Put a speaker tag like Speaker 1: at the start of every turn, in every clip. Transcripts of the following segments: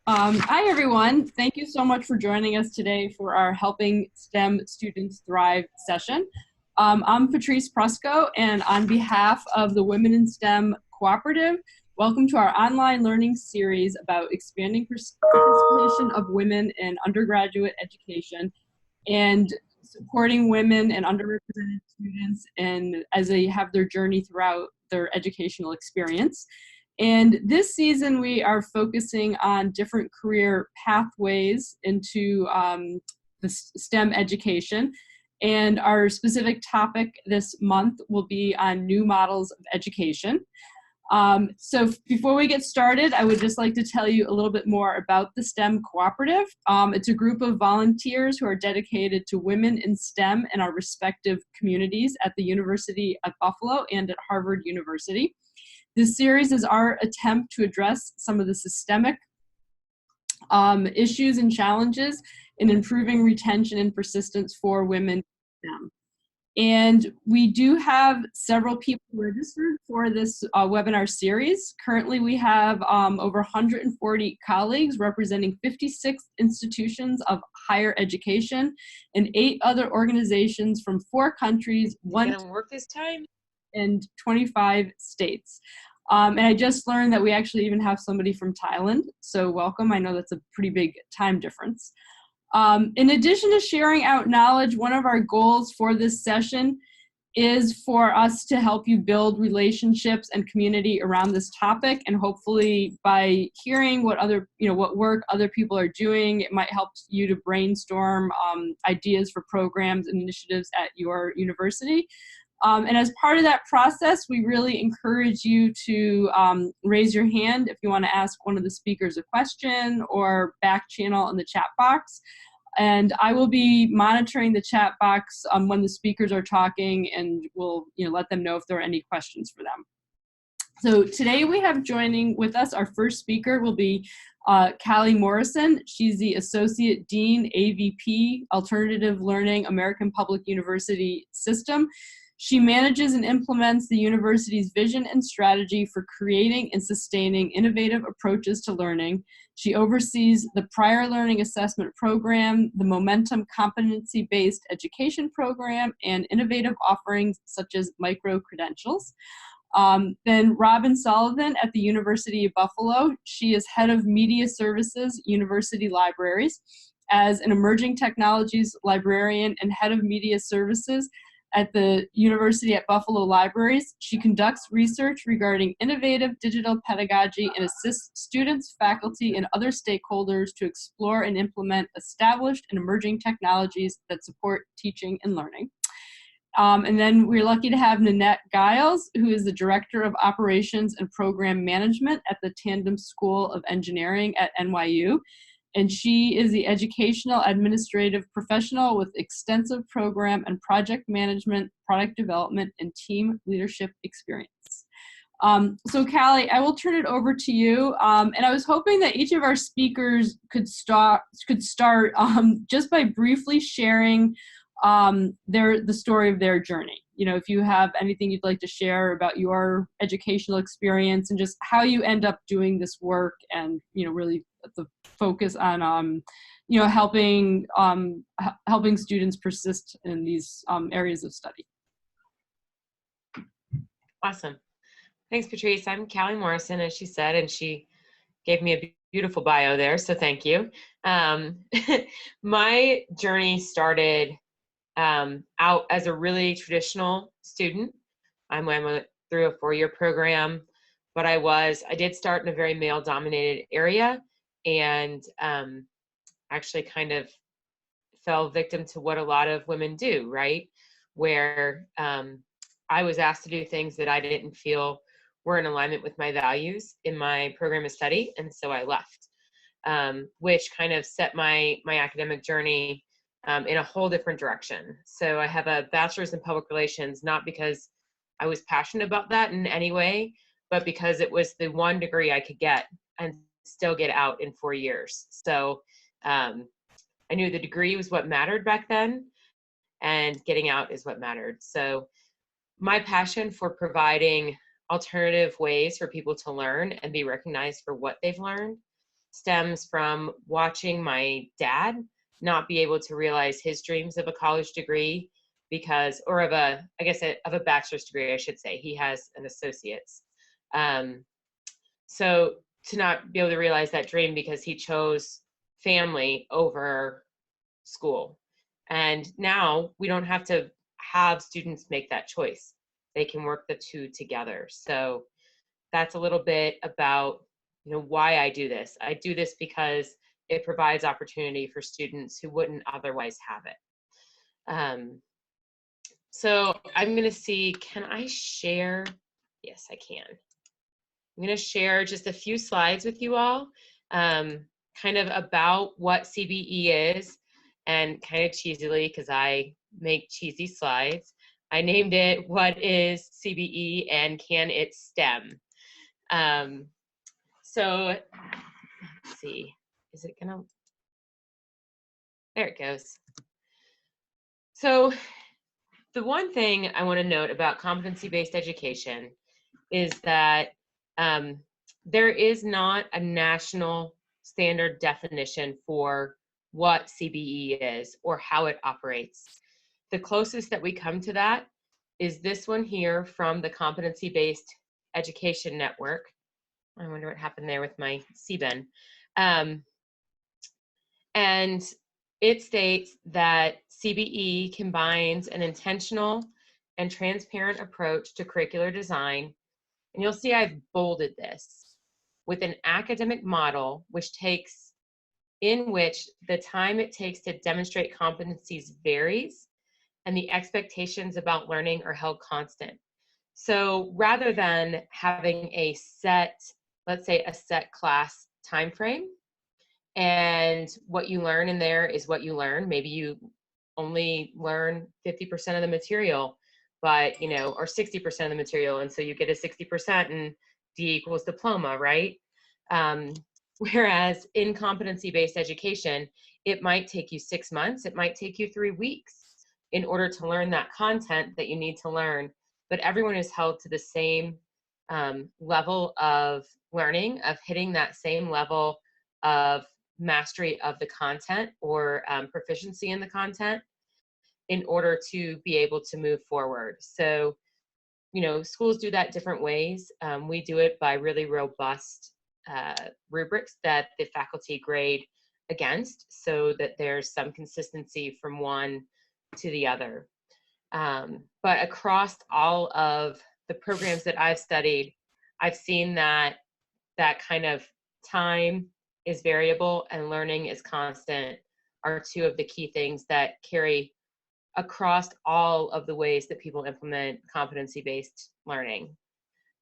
Speaker 1: Hi, everyone. Thank you so much for joining us today for our Helping STEM Students Thrive session. I'm Patrice Prusco, and on behalf of the Women in STEM Cooperative, welcome to our online learning series about expanding participation of women in undergraduate education and supporting women and underrepresented students and as they have their journey throughout their educational experience. And this season, we are focusing on different career pathways into the STEM education. And our specific topic this month will be on new models of education. So before we get started, I would just like to tell you a little bit more about the STEM Cooperative. It's a group of volunteers who are dedicated to women in STEM in our respective communities at the University of Buffalo and at Harvard University. This series is our attempt to address some of the systemic issues and challenges in improving retention and persistence for women in STEM. And we do have several people registered for this webinar series. Currently, we have over 140 colleagues representing 56 institutions of higher education and 8 other organizations from 4 countries,
Speaker 2: work this time?
Speaker 1: and 25 states. And I just learned that we actually even have somebody from Thailand, so welcome. I know that's a pretty big time difference. In addition to sharing out knowledge, one of our goals for this session is for us to help you build relationships and community around this topic, and hopefully by hearing what what work other people are doing, it might help you to brainstorm ideas for programs and initiatives at your university. And as part of that process, we really encourage you to raise your hand if you want to ask one of the speakers a question or back channel in the chat box. And I will be monitoring the chat box when the speakers are talking, and we'll let them know if there are any questions for them. So today we have joining with us, our first speaker will be Callie Morrison. She's the Associate Dean, AVP, Alternative Learning, American Public University System. She manages and implements the university's vision and strategy for creating and sustaining innovative approaches to learning. She oversees the Prior Learning Assessment Program, the Momentum Competency-Based Education Program, and innovative offerings such as micro-credentials. Then Robin Sullivan at the University of Buffalo. She is Head of Media Services, University Libraries. As an Emerging Technologies Librarian and Head of Media Services at the University at Buffalo Libraries, she conducts research regarding innovative digital pedagogy and assists students, faculty, and other stakeholders to explore and implement established and emerging technologies that support teaching and learning. And then we're lucky to have Nanette Giles, who is the Director of Operations and Program Management at the Tandem School of Engineering at NYU. And she is the educational administrative professional with extensive program and project management, product development, and team leadership experience. So Callie, I will turn it over to you. And I was hoping that each of our speakers could start just by briefly sharing the story of their journey. If you have anything you'd like to share about your educational experience and just how you end up doing this work, and really the focus on helping students persist in these areas of study.
Speaker 2: Awesome. Thanks, Patrice. I'm Callie Morrison, as she said, and she gave me a beautiful bio there, so thank you. My journey started out as a really traditional student. I went through a 4-year program, but I did start in a very male-dominated area, and actually kind of fell victim to what a lot of women do, right? Where I was asked to do things that I didn't feel were in alignment with my values in my program of study, and so I left, which kind of set my academic journey in a whole different direction. So I have a bachelor's in public relations, not because I was passionate about that in any way, but because it was the one degree I could get and still get out in 4 years. So I knew the degree was what mattered back then, and getting out is what mattered. So my passion for providing alternative ways for people to learn and be recognized for what they've learned stems from watching my dad not be able to realize his dreams of a college degree because, or of a, I guess, of a bachelor's degree, I should say. He has an associate's. So to not be able to realize that dream because he chose family over school. And now we don't have to have students make that choice. They can work the two together. So that's a little bit about, you know, why I do this. I do this because it provides opportunity for students who wouldn't otherwise have it. So I'm going to see, can I share? Yes, I can. I'm going to share just a few slides with you all, kind of about what CBE is, and kind of cheesily, because I make cheesy slides, I named it What is CBE and Can It STEM? So let's see, is it gonna, there it goes. So the one thing I want to note about competency-based education is that there is not a national standard definition for what CBE is or how it operates. The closest that we come to that is this one here from the Competency-Based Education Network. I wonder what happened there with my CBEN. And it states that CBE combines an intentional and transparent approach to curricular design, and you'll see I've bolded this, with an academic model in which the time it takes to demonstrate competencies varies and the expectations about learning are held constant. So rather than having a set, let's say a set class time frame, and what you learn in there is what you learn. Maybe you only learn 50% of the material, but, you know, or 60% of the material. And so you get a 60% and D equals diploma, right? Whereas in competency-based education, it might take you 6 months, it might take you 3 weeks in order to learn that content that you need to learn. But everyone is held to the same level of learning, of hitting that same level of mastery of the content or proficiency in the content in order to be able to move forward. So, you know, schools do that different ways. We do it by really robust rubrics that the faculty grade against so that there's some consistency from one to the other. But across all of the programs that I've studied, I've seen that that kind of time is variable and learning is constant are two of the key things that carry across all of the ways that people implement competency-based learning.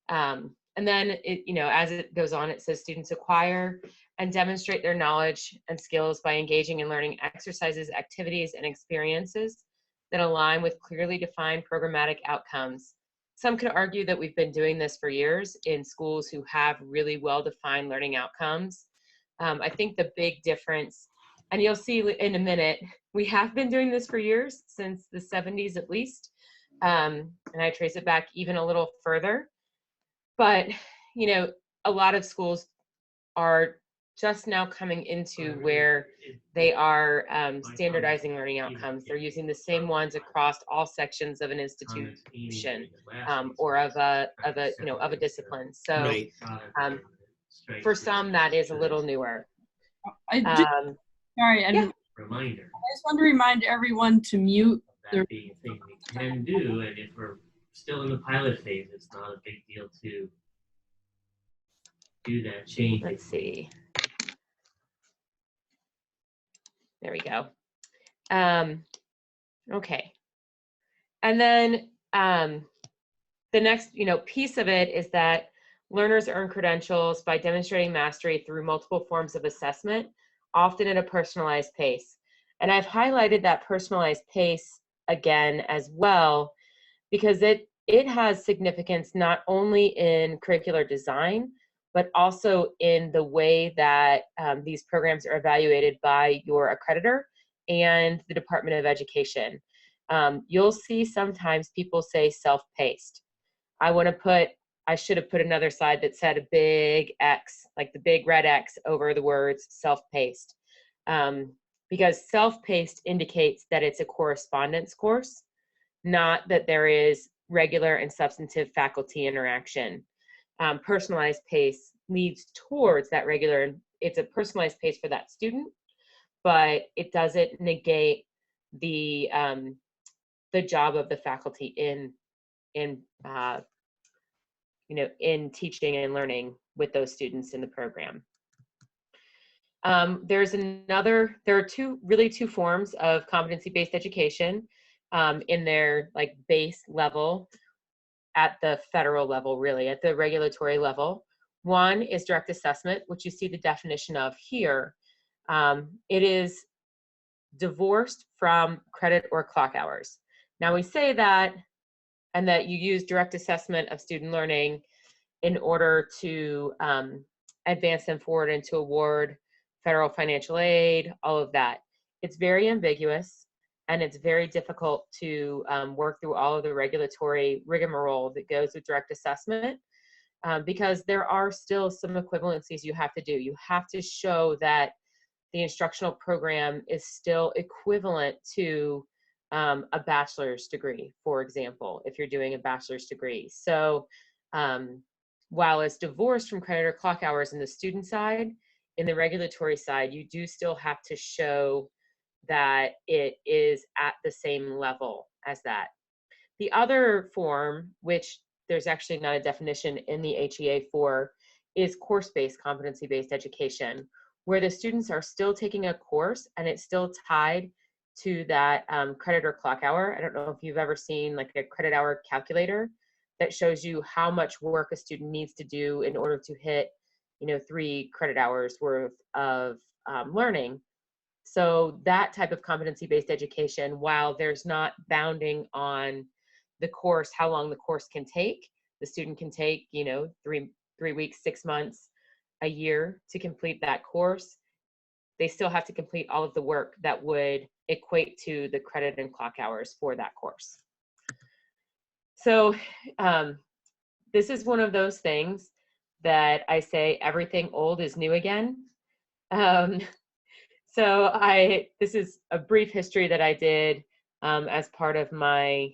Speaker 2: And then, it, you know, as it goes on, it says students acquire and demonstrate their knowledge and skills by engaging in learning exercises, activities, and experiences that align with clearly defined programmatic outcomes. Some could argue that we've been doing this for years in schools who have really well-defined learning outcomes. I think the big difference, and you'll see in a minute, we have been doing this for years, since the 70s at least, and I trace it back even a little further. But, you know, a lot of schools are just now coming into where they are standardizing learning outcomes. They're using the same ones across all sections of an institution or of a discipline. So for some, that is a little newer.
Speaker 1: Sorry, and
Speaker 2: yeah.
Speaker 3: Reminder.
Speaker 1: I just want to remind everyone to mute.
Speaker 3: That being a thing we can do, and if we're still in the pilot phase, it's not a big deal to do that change.
Speaker 2: Let's see. There we go. Okay. And then the next, piece of it is that learners earn credentials by demonstrating mastery through multiple forms of assessment, often at a personalized pace. And I've highlighted that personalized pace again as well, because it has significance not only in curricular design, but also in the way that these programs are evaluated by your accreditor and the Department of Education. You'll see sometimes people say self-paced. I want to put I should have put another slide that said a big X, like the big red X over the words self-paced. Because self-paced indicates that it's a correspondence course, not that there is regular and substantive faculty interaction. Personalized pace leads towards that regular, it's a personalized pace for that student, but it doesn't negate the job of the faculty in in teaching and learning with those students in the program. There are two forms of competency-based education in their like base level at the federal level, really, at the regulatory level. One is direct assessment, which you see the definition of here. It is divorced from credit or clock hours. Now we say that, and that you use direct assessment of student learning in order to advance them forward and to award federal financial aid, all of that. It's very ambiguous, and it's very difficult to work through all of the regulatory rigmarole that goes with direct assessment, because there are still some equivalencies you have to do. You have to show that the instructional program is still equivalent to a bachelor's degree, for example, if you're doing a bachelor's degree. So while it's divorced from credit or clock hours in the student side, in the regulatory side, you do still have to show that it is at the same level as that. The other form, which there's actually not a definition in the HEA for, is course-based competency-based education, where the students are still taking a course and it's still tied to that credit or clock hour. I don't know if you've ever seen like a credit hour calculator that shows you how much work a student needs to do in order to hit, 3 credit hours worth of learning. So that type of competency-based education, while there's not bounding on the course, how long the course can take, the student can take, 3 weeks, 6 months, a year to complete that course. They still have to complete all of the work that would equate to the credit and clock hours for that course. So this is one of those things that I say everything old is new again. So this is a brief history that I did as part of my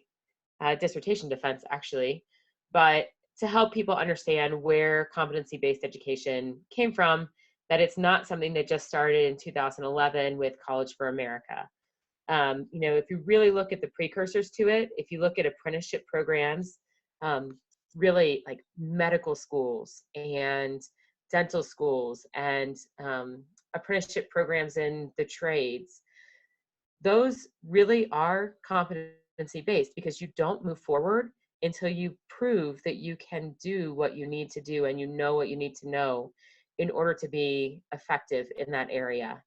Speaker 2: dissertation defense, actually, but to help people understand where competency-based education came from, that it's not something that just started in 2011 with College for America. If you really look at the precursors to it, if you look at apprenticeship programs, really like medical schools and dental schools and apprenticeship programs in the trades, those really are competency-based, because you don't move forward until you prove that you can do what you need to do and you know what you need to know in order to be effective in that area.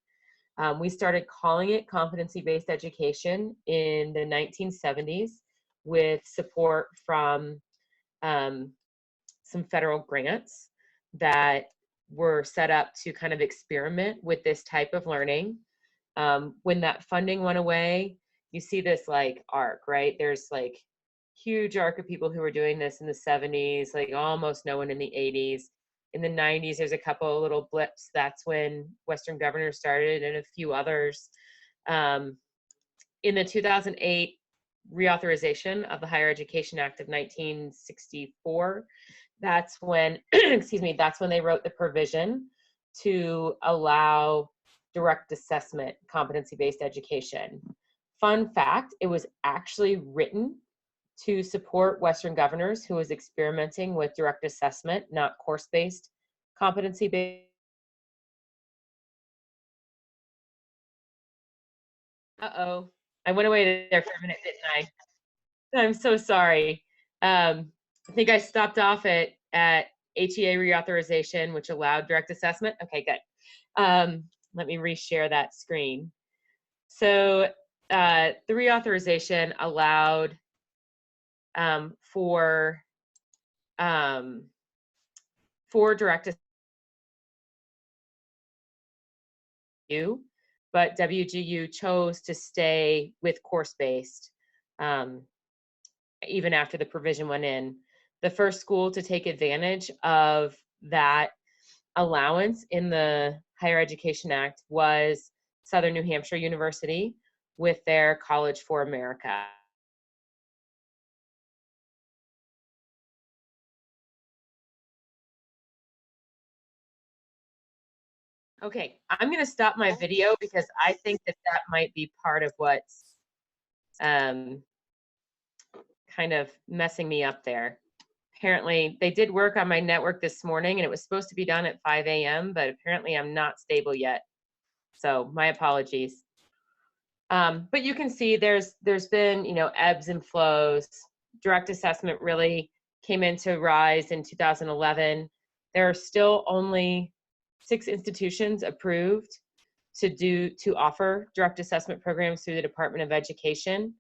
Speaker 2: We started calling it competency-based education in the 1970s with support from some federal grants that were set up to kind of experiment with this type of learning. When that funding went away, you see this like arc, right? There's like huge arc of people who were doing this in the 70s, like almost no one in the 80s. In the 90s, there's a couple of little blips. That's when Western Governors started and a few others. In the 2008 reauthorization of the Higher Education Act of 1964, that's when, that's when they wrote the provision to allow direct assessment competency-based education. Fun fact, it was actually written to support Western Governors who was experimenting with direct assessment, not course-based competency-based. Uh-oh, I went away there for a minute, didn't I? I'm so sorry. I think I stopped off at HEA reauthorization, which allowed direct assessment. Okay, good. Let me reshare that screen. So the reauthorization allowed for direct assessment, but WGU chose to stay with course-based even after the provision went in. The first school to take advantage of that allowance in the Higher Education Act was Southern New Hampshire University with their College for America. Okay, I'm going to stop my video because I think that that might be part of what's kind of messing me up there. Apparently, they did work on my network this morning and it was supposed to be done at 5 a.m., but apparently I'm not stable yet. So my apologies. But you can see there's been, you know, ebbs and flows. Direct assessment really came into rise in 2011. There are still only 6 institutions approved to offer direct assessment programs through the Department of Education.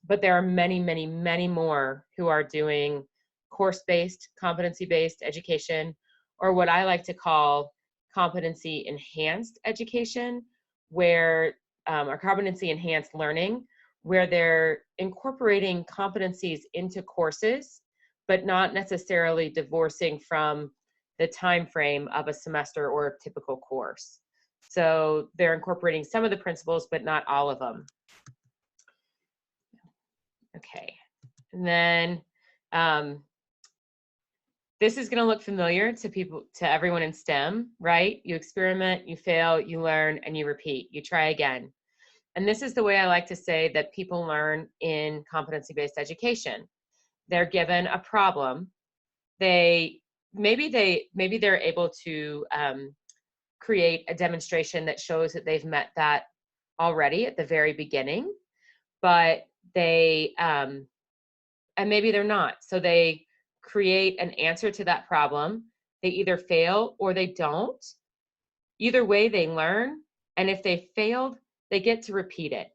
Speaker 2: But there are many, many, many more who are doing course-based, competency-based education, or what I like to call competency-enhanced education, where or competency-enhanced learning, where they're incorporating competencies into courses, but not necessarily divorcing from the time frame of a semester or a typical course. So they're incorporating some of the principles, but not all of them. Okay, and then this is going to look familiar to everyone in STEM, right? You experiment, you fail, you learn, and you repeat. You try again. And this is the way I like to say that people learn in competency-based education. They're given a problem. Maybe they're able to create a demonstration that shows that they've met that already at the very beginning, but and maybe they're not. So they create an answer to that problem. They either fail or they don't. Either way, they learn. And if they failed, they get to repeat it.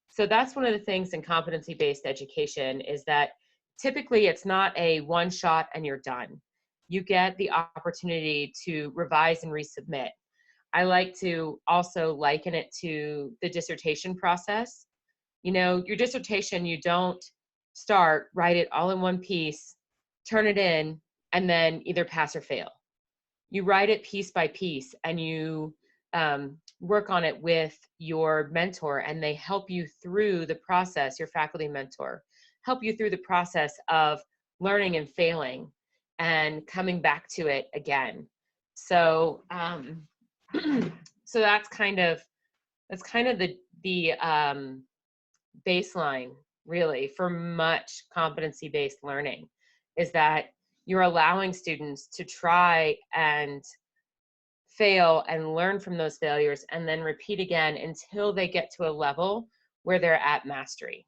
Speaker 2: So that's one of the things in competency-based education is that typically it's not a one shot and you're done. You get the opportunity to revise and resubmit. I like to also liken it to the dissertation process. You know, your dissertation, you don't start, write it all in one piece, turn it in, and then either pass or fail. You write it piece by piece and you work on it with your mentor, and they help you through the process, your faculty mentor, help you through the process of learning and failing and coming back to it again. So, so that's kind of the baseline really for much competency-based learning, is that you're allowing students to try and fail and learn from those failures and then repeat again until they get to a level where they're at mastery.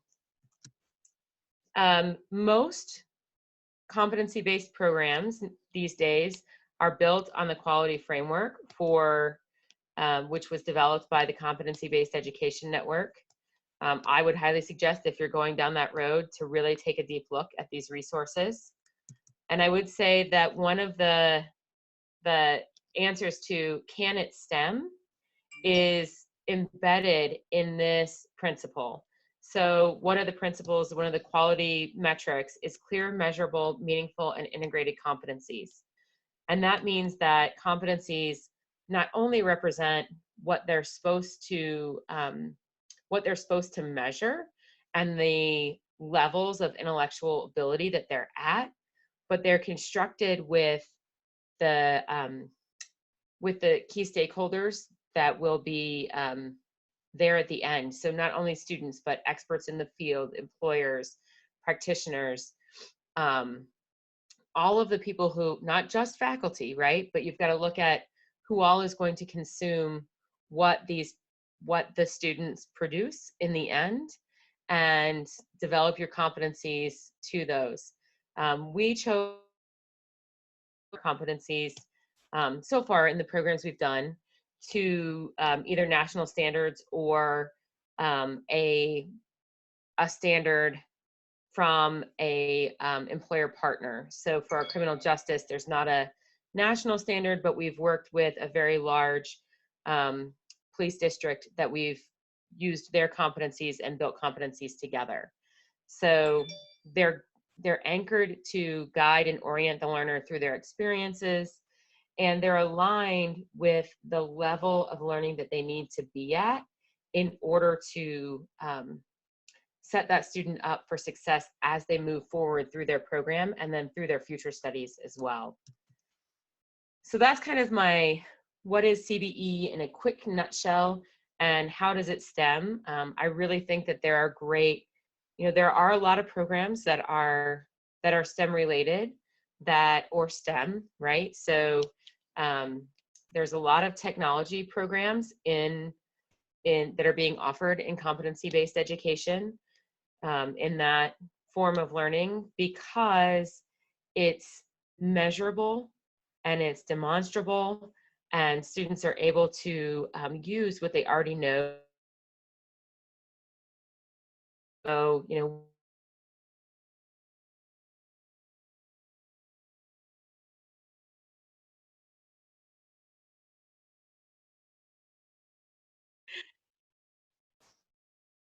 Speaker 2: Most competency-based programs these days are built on the quality framework for which was developed by the Competency-Based Education Network. I would highly suggest, if you're going down that road, to really take a deep look at these resources. And I would say that one of the answers to can it STEM is embedded in this principle. So one of the principles, one of the quality metrics is clear, measurable, meaningful, and integrated competencies. And that means that competencies not only represent what they're supposed to measure and the levels of intellectual ability that they're at, but they're constructed with the key stakeholders that will be there at the end. So not only students, but experts in the field, employers, practitioners, all of the people who, not just faculty, right? But you've got to look at who all is going to consume what the students produce in the end, and develop your competencies to those. We chose competencies so far in the programs we've done to either national standards or a standard from a employer partner. So for our criminal justice, there's not a national standard, but we've worked with a very large police district that we've used their competencies and built competencies together. So they're they're anchored to guide and orient the learner through their experiences, and they're aligned with the level of learning that they need to be at in order to set that student up for success as they move forward through their program and then through their future studies as well. So that's kind of what is CBE in a quick nutshell, and how does it STEM? I really think that there are great, there are a lot of programs that are STEM related, or STEM, right? So there's a lot of technology programs that are being offered in competency-based education, in that form of learning, because it's measurable and it's demonstrable, and students are able to use what they already know. So,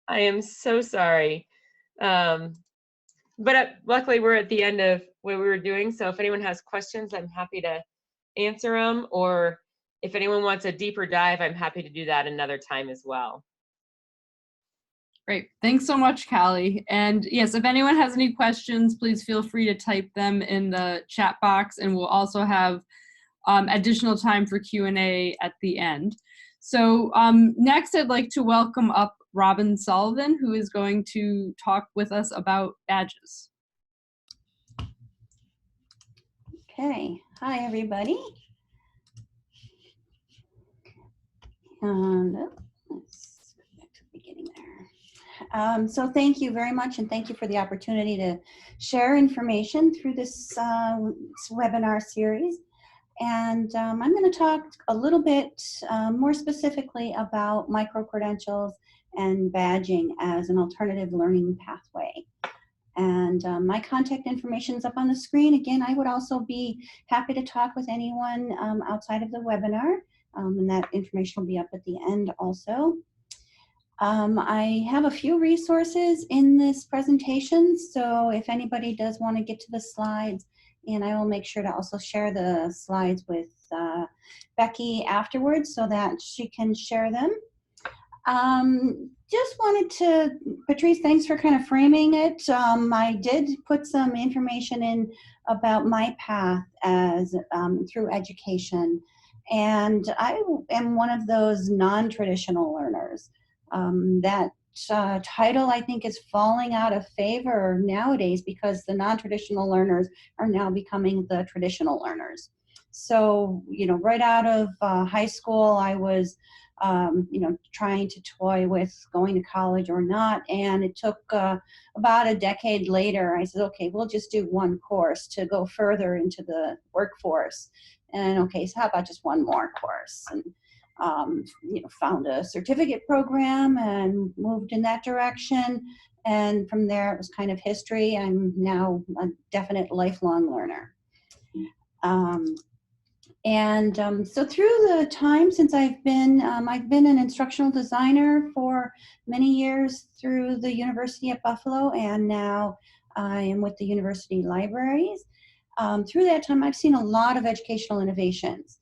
Speaker 2: I am so sorry. But luckily we're at the end of what we were doing. So if anyone has questions, I'm happy to answer them. Or if anyone wants a deeper dive, I'm happy to do that another time as well.
Speaker 1: Great. Thanks so much, Callie. And yes, if anyone has any questions, please feel free to type them in the chat box, and we'll also have additional time for Q&A at the end. So next, I'd like to welcome up Robin Sullivan, who is going to talk with us about badges.
Speaker 4: Okay, hi everybody. And let's go back to the beginning there. So thank you very much, and thank you for the opportunity to share information through this webinar series. And I'm going to talk a little bit more specifically about micro-credentials and badging as an alternative learning pathway. And my contact information is up on the screen. Again, I would also be happy to talk with anyone outside of the webinar, and that information will be up at the end also. I have a few resources in this presentation, so if anybody does want to get to the slides, and I will make sure to also share the slides with Becky afterwards so that she can share them. Just wanted to, Patrice, thanks for kind of framing it. I did put some information in about my path as through education, and I am one of those non-traditional learners. That title, I think, is falling out of favor nowadays because the non-traditional learners are now becoming the traditional learners. So, right out of high school, I was trying to toy with going to college or not. And it took about a decade later, I said, okay, we'll just do one course to go further into the workforce. And okay, so how about just one more course? And found a certificate program and moved in that direction. And from there, it was kind of history. I'm now a definite lifelong learner. So through the time since I've been an instructional designer for many years through the University at Buffalo, and now I am with the university libraries. Through that time, I've seen a lot of educational innovations,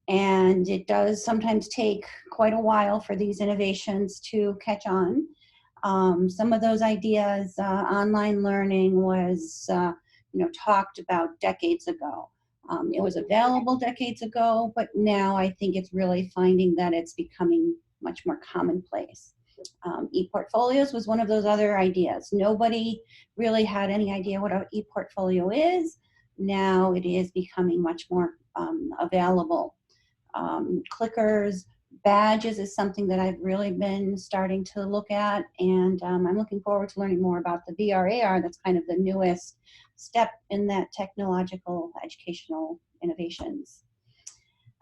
Speaker 4: and it does sometimes take quite a while for these innovations to catch on. Some of those ideas, online learning was talked about decades ago. It was available decades ago, but now I think it's really finding that it's becoming much more commonplace. E-portfolios was one of those other ideas. Nobody really had any idea what an e-portfolio is. Now it is becoming much more available. Clickers, badges is something that I've really been starting to look at, and I'm looking forward to learning more about the VR/AR. That's kind of the newest step in that technological educational innovations.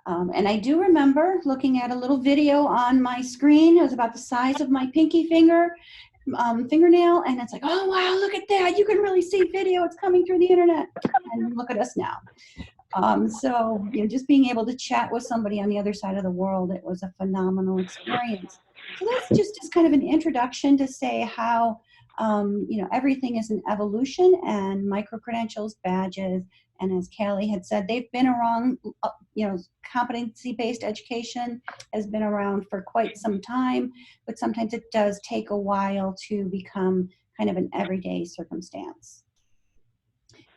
Speaker 4: And I do remember looking at a little video on my screen. It was about the size of my pinky fingernail, and it's like, oh wow, look at that, you can really see video, it's coming through the internet. And look at us now. So just being able to chat with somebody on the other side of the world, it was a phenomenal experience. So that's just kind of an introduction to say how Everything is an evolution, and micro-credentials, badges, and as Callie had said, they've been around, competency-based education has been around for quite some time, but sometimes it does take a while to become kind of an everyday circumstance.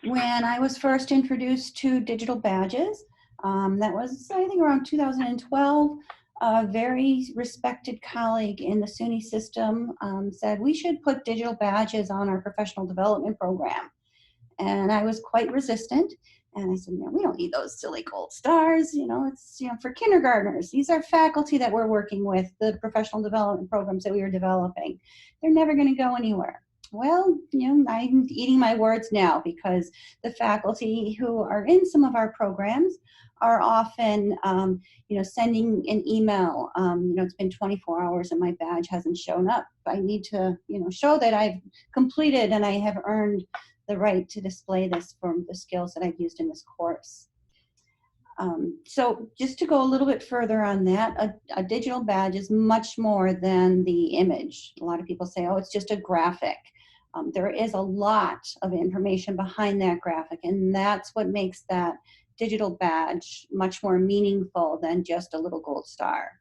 Speaker 4: When I was first introduced to digital badges, that was, I think, around 2012, a very respected colleague in the SUNY system said we should put digital badges on our professional development program. And I was quite resistant. And I said, we don't need those silly gold stars. It's, for kindergartners. These are faculty that we're working with, the professional development programs that we were developing. They're never going to go anywhere. Well, I'm eating my words now, because the faculty who are in some of our programs are often, sending an email. It's been 24 hours and my badge hasn't shown up. I need to, show that I've completed and I have earned the right to display this from the skills that I've used in this course. So just to go a little bit further on that, a digital badge is much more than the image. A lot of people say, oh, it's just a graphic. There is a lot of information behind that graphic, and that's what makes that digital badge much more meaningful than just a little gold star.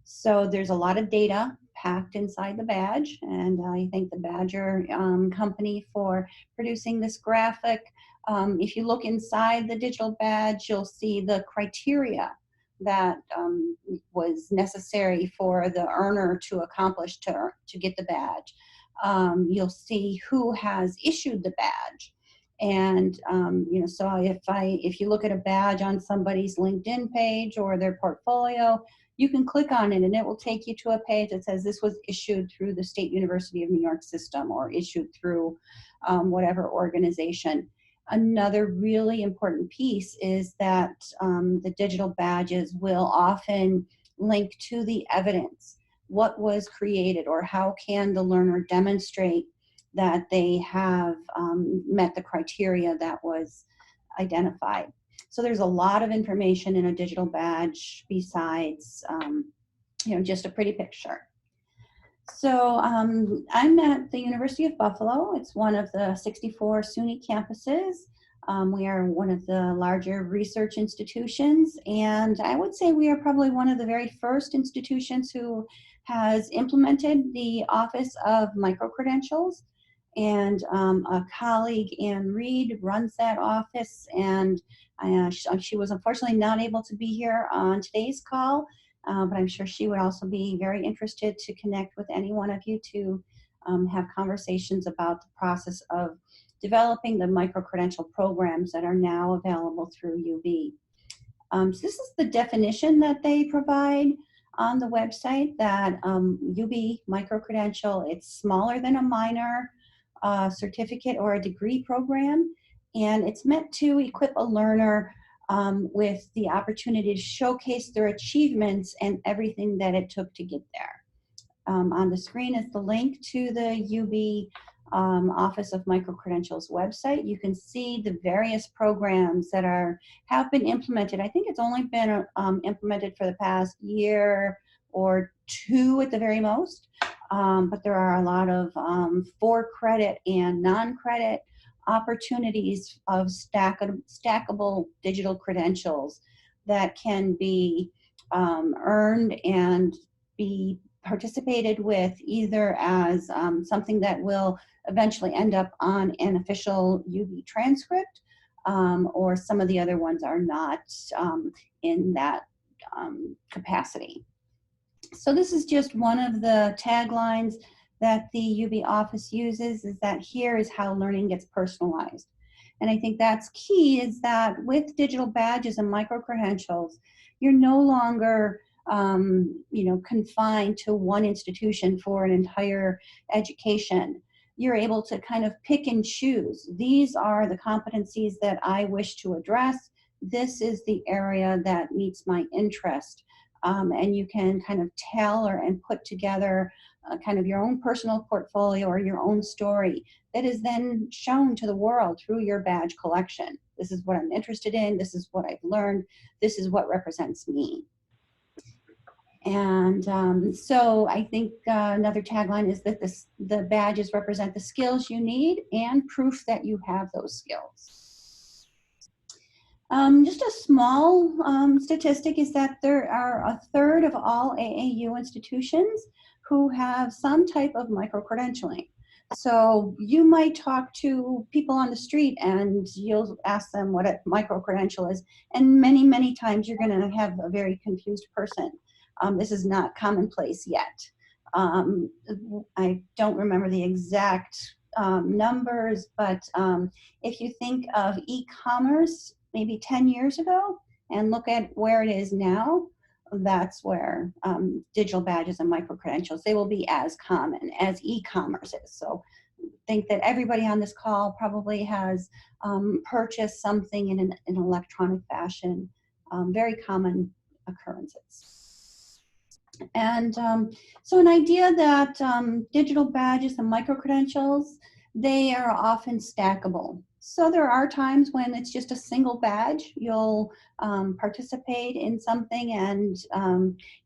Speaker 4: So there's a lot of data packed inside the badge, and I thank the Badger company for producing this graphic. If you look inside the digital badge, you'll see the criteria that was necessary for the earner to accomplish to get the badge. You'll see who has issued the badge. And so if you look at a badge on somebody's LinkedIn page or their portfolio, you can click on it and it will take you to a page that says this was issued through the State University of New York system or issued through whatever organization. Another really important piece is that the digital badges will often link to the evidence. What was created, or how can the learner demonstrate that they have met the criteria that was identified. So there's a lot of information in a digital badge besides just a pretty picture. So I'm at the University of Buffalo. It's one of the 64 SUNY campuses. We are one of the larger research institutions, and I would say we are probably one of the very first institutions who has implemented the Office of Microcredentials. And a colleague, Ann Reed, runs that office, and she was unfortunately not able to be here on today's call, but I'm sure she would also be very interested to connect with any one of you to have conversations about the process of developing the microcredential programs that are now available through UB. So this is the definition that they provide on the website, that UB microcredential, it's smaller than a minor certificate or a degree program, and it's meant to equip a learner with the opportunity to showcase their achievements and everything that it took to get there. On the screen is the link to the UB Office of Microcredentials website. You can see the various programs that have been implemented. I think it's only been implemented for the past year or two at the very most. But there are a lot of for-credit and non-credit opportunities of stackable digital credentials that can be earned and be participated with either as something that will eventually end up on an official UB transcript, or some of the other ones are not in that capacity. So this is just one of the taglines that the UB office uses, is that here is how learning gets personalized. And I think that's key, is that with digital badges and micro-credentials, you're no longer confined to one institution for an entire education. You're able to kind of pick and choose. These are the competencies that I wish to address. This is the area that meets my interest. And you can kind of tailor and put together kind of your own personal portfolio or your own story that is then shown to the world through your badge collection. This is what I'm interested in. This is what I've learned. This is what represents me. And so I think another tagline is that the badges represent the skills you need and proof that you have those skills. Just a small statistic is that there are a third of all AAU institutions who have some type of micro-credentialing. So you might talk to people on the street and you'll ask them what a micro-credential is, and many, many times you're going to have a very confused person. This is not commonplace yet. I don't remember the exact numbers, but if you think of e-commerce maybe 10 years ago and look at where it is now, that's where digital badges and micro-credentials, they will be as common as e-commerce is. So think that everybody on this call probably has purchased something in an electronic fashion, very common occurrences. And so an idea that digital badges and micro-credentials, they are often stackable. So there are times when it's just a single badge. You'll participate in something and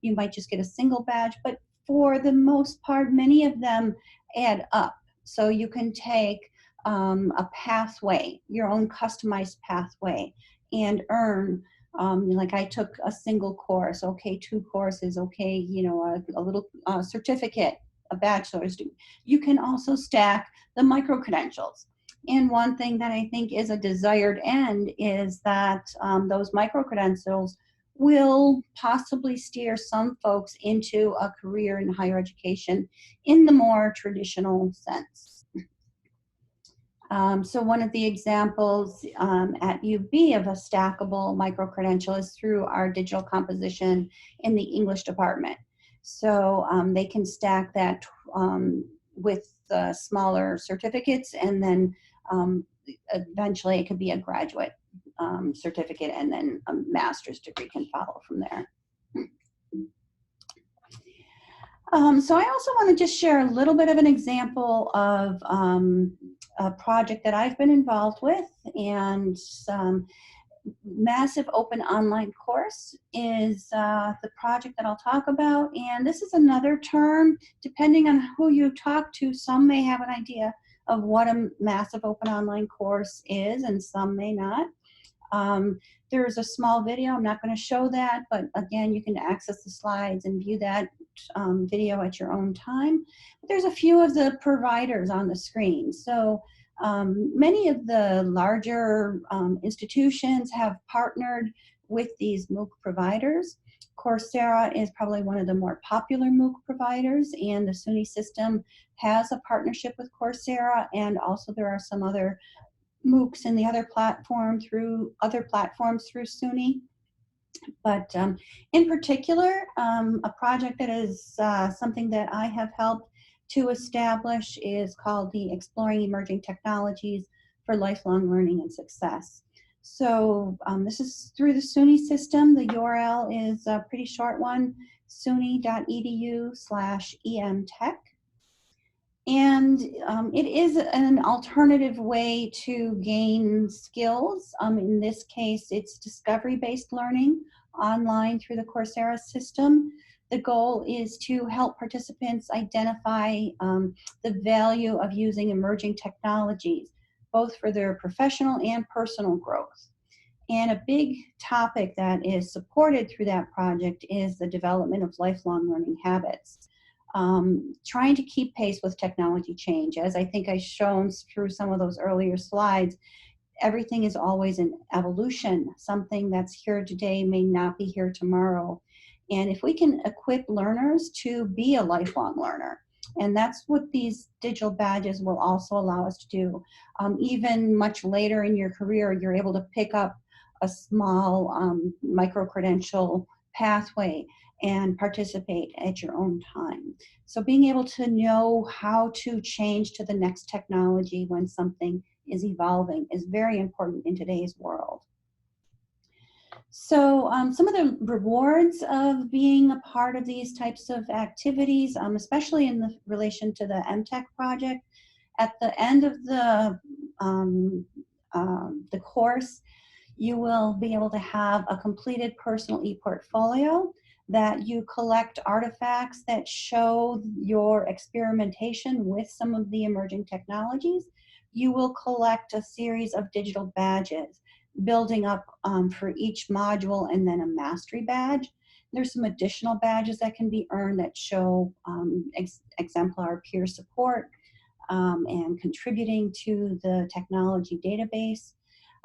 Speaker 4: you might just get a single badge, but for the most part, many of them add up. So you can take a pathway, your own customized pathway, and earn like I took a single course, okay, 2 courses, okay, you know, a little certificate, a bachelor's degree. You can also stack the micro-credentials. And one thing that I think is a desired end is that those micro-credentials will possibly steer some folks into a career in higher education in the more traditional sense. So one of the examples at UB of a stackable micro-credential is through our digital composition in the English department. So they can stack that with smaller certificates, and then eventually it could be a graduate certificate, and then a master's degree can follow from there. So I also want to just share a little bit of an example of a project that I've been involved with, and massive open online course is the project that I'll talk about. And this is another term, depending on who you talk to, some may have an idea of what a massive open online course is and some may not. There's a small video, I'm not going to show that, but again, you can access the slides and view that video at your own time. But there's a few of the providers on the screen. So many of the larger institutions have partnered with these MOOC providers. Coursera is probably one of the more popular MOOC providers, and the SUNY system has a partnership with Coursera, and also there are some other MOOCs in the other platform through other platforms through SUNY. But in particular, a project that is something that I have helped to establish is called the Exploring Emerging Technologies for Lifelong Learning and Success. So this is through the SUNY system. The URL is a pretty short one, suny.edu/emtech. And it is an alternative way to gain skills. In this case, it's discovery-based learning online through the Coursera system. The goal is to help participants identify the value of using emerging technologies, both for their professional and personal growth. And a big topic that is supported through that project is the development of lifelong learning habits. Trying to keep pace with technology change. As I think I've shown through some of those earlier slides, everything is always in evolution. Something that's here today may not be here tomorrow. And if we can equip learners to be a lifelong learner, and that's what these digital badges will also allow us to do. Even much later in your career, you're able to pick up a small micro-credential pathway and participate at your own time. So being able to know how to change to the next technology when something is evolving is very important in today's world. So some of the rewards of being a part of these types of activities, especially in the relation to the MTech project, at the end of the course, you will be able to have a completed personal e-portfolio that you collect artifacts that show your experimentation with some of the emerging technologies. You will collect a series of digital badges, building up for each module, and then a mastery badge. There's some additional badges that can be earned that show exemplar peer support and contributing to the technology database.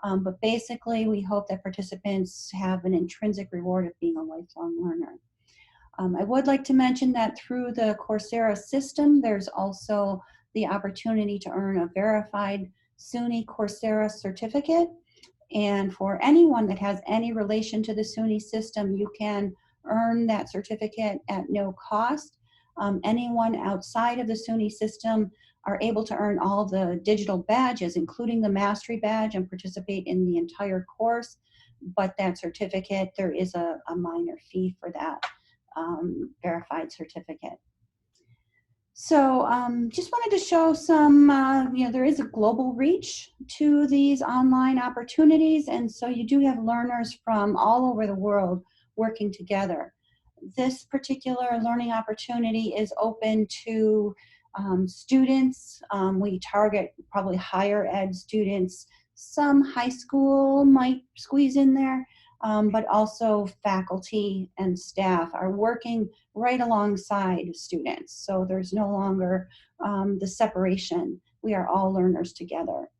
Speaker 4: But basically, we hope that participants have an intrinsic reward of being a lifelong learner. I would like to mention that through the Coursera system, there's also the opportunity to earn a verified SUNY Coursera certificate. And for anyone that has any relation to the SUNY system, you can earn that certificate at no cost. Anyone outside of the SUNY system are able to earn all the digital badges, including the mastery badge, and participate in the entire course. But that certificate, there is a minor fee for that verified certificate. So just wanted to show some, there is a global reach to these online opportunities, and so you do have learners from all over the world working together. This particular learning opportunity is open to students. We target probably higher ed students. Some high school might squeeze in there, but also faculty and staff are working right alongside students. So there's no longer the separation. We are all learners together.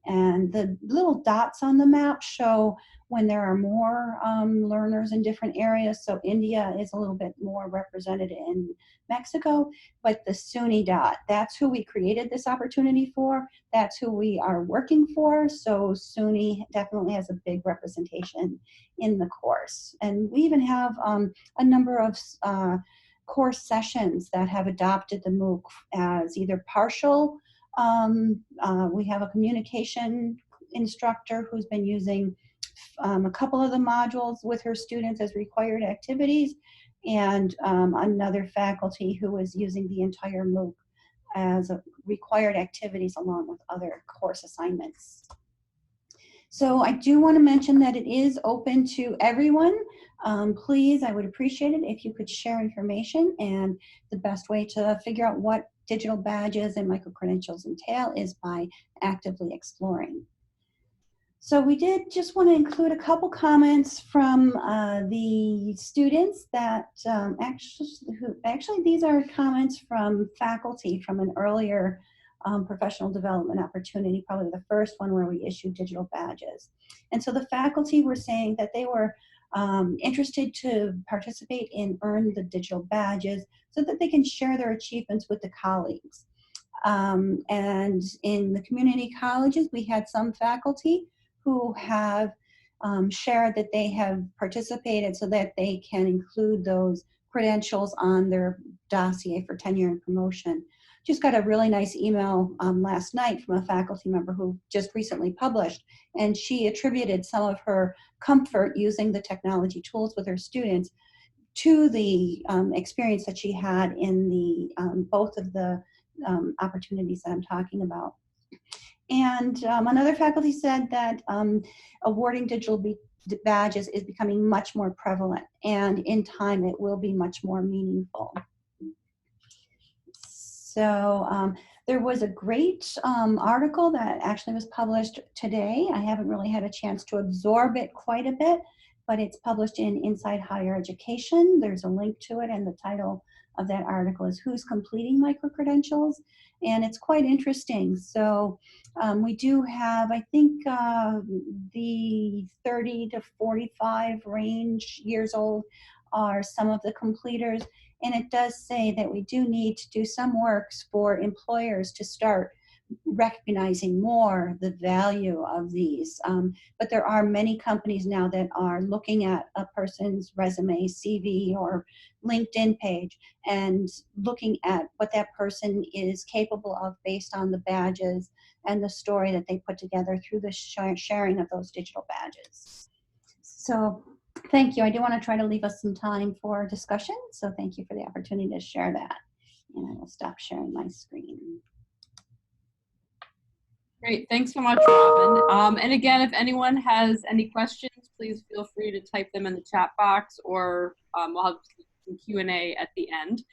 Speaker 4: And the little dots on the map show when there are more learners in different areas. So India is a little bit more represented in Mexico, but the SUNY dot, that's who we created this opportunity for. That's who we are working for. So SUNY definitely has a big representation in the course. And we even have a number of course sessions that have adopted the MOOC as either partial. We have a communication instructor who's been using a couple of the modules with her students as required activities, and another faculty who is using the entire MOOC as required activities along with other course assignments. So I do want to mention that it is open to everyone. Please, I would appreciate it if you could share information, and the best way to figure out what digital badges and micro-credentials entail is by actively exploring. So we did just want to include a couple comments from the students that actually these are comments from faculty from an earlier professional development opportunity, probably the first one where we issued digital badges. And so the faculty were saying that they were interested to participate and earn the digital badges so that they can share their achievements with the colleagues. And in the community colleges, we had some faculty who have shared that they have participated so that they can include those credentials on their dossier for tenure and promotion. Just got a really nice email last night from a faculty member who just recently published, and she attributed some of her comfort using the technology tools with her students to the experience that she had in the both of the opportunities that I'm talking about. And another faculty said that awarding digital badges is becoming much more prevalent, and in time it will be much more meaningful. So there was a great article that actually was published today. I haven't really had a chance to absorb it quite a bit, but it's published in Inside Higher Education. There's a link to it, and the title of that article is Who's Completing Micro-Credentials? And it's quite interesting. So we do have, I think, the 30 to 45 range years old are some of the completers. And it does say that we do need to do some works for employers to start recognizing more the value of these. But there are many companies now that are looking at a person's resume, CV, or LinkedIn page and looking at what that person is capable of based on the badges and the story that they put together through the sharing of those digital badges. So thank you. I do want to try to leave us some time for discussion. So thank you for the opportunity to share that. And I will stop sharing my screen.
Speaker 1: Great, thanks so much, Robin. And again, if anyone has any questions, please feel free to type them in the chat box or we'll have some Q&A at the end.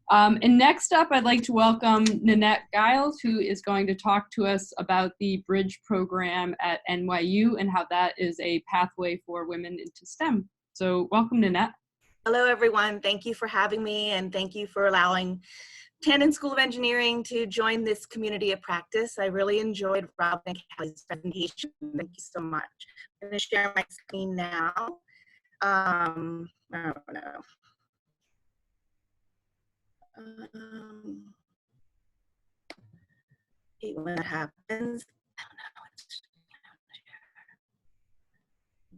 Speaker 1: And next up, I'd like to welcome Nanette Giles, who is going to talk to us about the Bridge program at NYU and how that is a pathway for women into STEM. So welcome, Nanette.
Speaker 5: Hello, everyone. Thank you for having me, and thank you for allowing Tandon School of Engineering to join this community of practice. I really enjoyed Robin and Callie's presentation. Thank you so much. I'm going to share my screen now. Oh, no. When that happens, I don't know.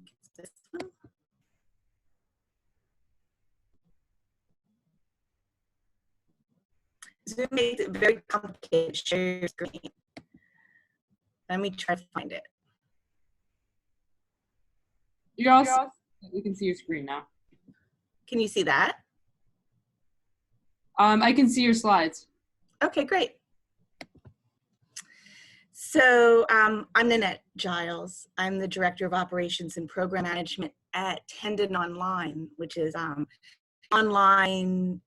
Speaker 5: It's this one. Zoom makes it very complicated to share your screen. Let me try to find it.
Speaker 1: You're also, we can see your screen now.
Speaker 5: Can you see that?
Speaker 1: I can see your slides.
Speaker 5: Okay, great. So I'm Nanette Giles. I'm the Director of Operations and Program Management at Tandon Online, which is online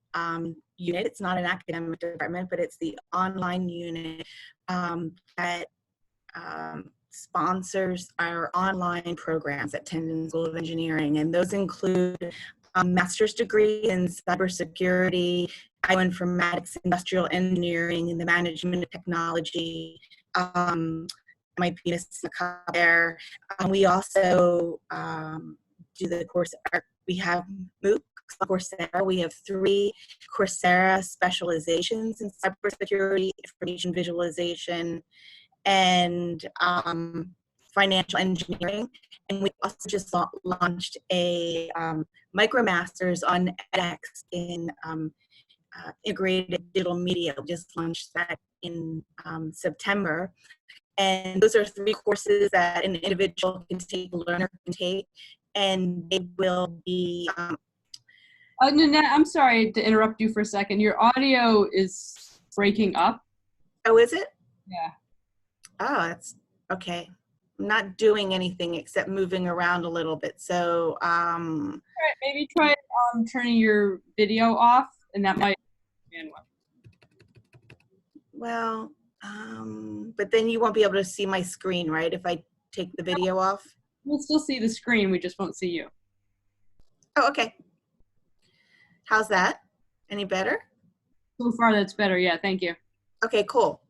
Speaker 5: unit. It's not an academic department, but it's the online unit that sponsors our online programs at Tandon School of Engineering. And those include a master's degree in cybersecurity, bioinformatics, industrial engineering, and the management of technology. My penis there. We also do the course. We have MOOCs on Coursera. We have 3 Coursera specializations in cybersecurity, information visualization, and financial engineering. And we also just launched a MicroMasters on edX in integrated digital media. We just launched that in September. And those are 3 courses that an individual can take, a learner can take, and they will be.
Speaker 1: Nanette, I'm sorry to interrupt you for a second. Your audio is breaking up.
Speaker 5: Oh, is it?
Speaker 1: Yeah.
Speaker 5: Oh, that's okay. I'm not doing anything except moving around a little bit. So
Speaker 1: all right, maybe try turning your video off, and that might.
Speaker 5: Well, but then you won't be able to see my screen, right? If I take the video off?
Speaker 1: We'll still see the screen, we just won't see you.
Speaker 5: Oh, okay. How's that? Any better?
Speaker 1: So far, that's better. Yeah, thank you.
Speaker 5: Okay, cool.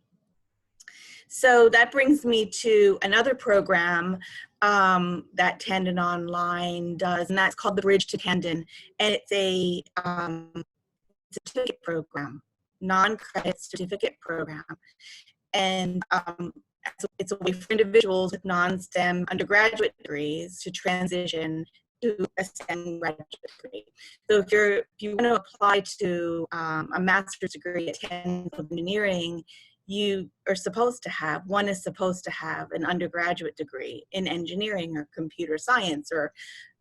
Speaker 5: So that brings me to another program that Tandon Online does, and that's called the Bridge to Tandon. And it's a certificate program, non-credit certificate program. And it's a way for individuals with non-STEM undergraduate degrees to transition to a STEM graduate degree. So if you want to apply to a master's degree at Tandon School of Engineering, one is supposed to have an undergraduate degree in engineering or computer science or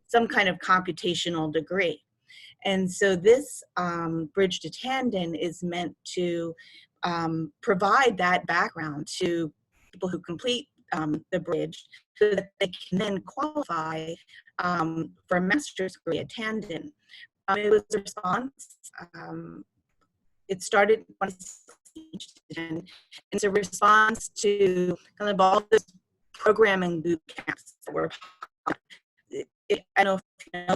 Speaker 5: some kind of computational degree. And so this Bridge to Tandon is meant to provide that background to people who complete the bridge so that they can then qualify for a master's degree at Tandon. It was a response. It started in 2016, and it's a response to kind of all those programming boot camps that were. I don't know if you know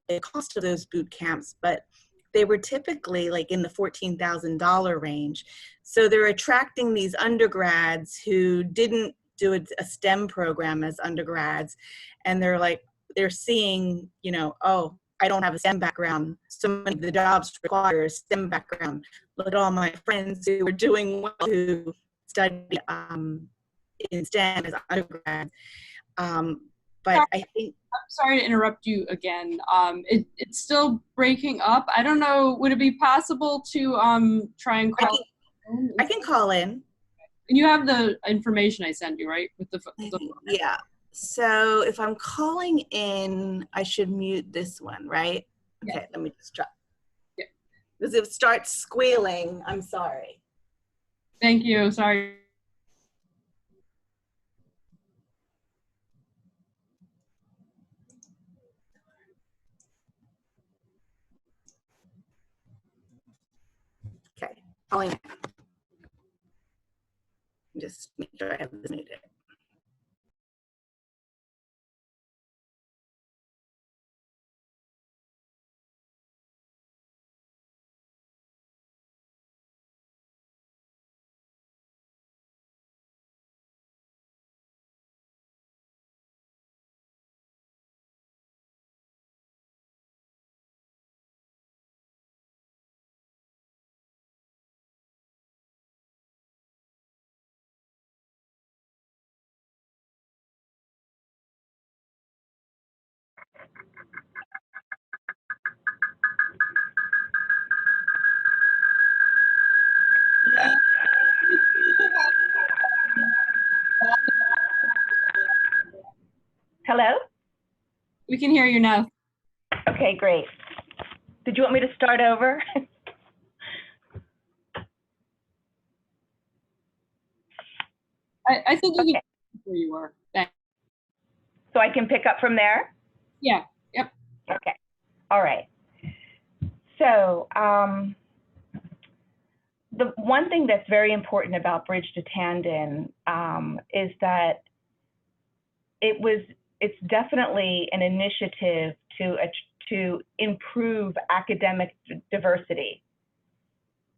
Speaker 5: the cost of those boot camps, but they were typically like in the $14,000 range. So they're attracting these undergrads who didn't do a STEM program as undergrads, and they're seeing, oh, I don't have a STEM background. So many of the jobs require a STEM background. Look at all my friends who are doing well, who studied in STEM as undergrads. But I think.
Speaker 1: I'm sorry to interrupt you again. It's still breaking up. I don't know. Would it be possible to try and call?
Speaker 5: I can call in.
Speaker 1: And you have the information I sent you, right? With the
Speaker 5: yeah. So if I'm calling in, I should mute this one, right? Okay, Let me just try.
Speaker 1: Yeah.
Speaker 5: Because if it starts squealing, I'm sorry.
Speaker 1: Thank you. Sorry.
Speaker 5: calling it. Just make sure I have this muted.
Speaker 6: Hello?
Speaker 1: We can hear you now.
Speaker 6: Okay, great. Did you want me to start over?
Speaker 1: I think you
Speaker 6: Okay.
Speaker 1: can where you were. Thanks.
Speaker 6: So I can pick up from there?
Speaker 1: Yeah. Yep.
Speaker 6: Okay. All right. So the one thing that's very important about Bridge to Tandon is that it's definitely an initiative to improve academic diversity.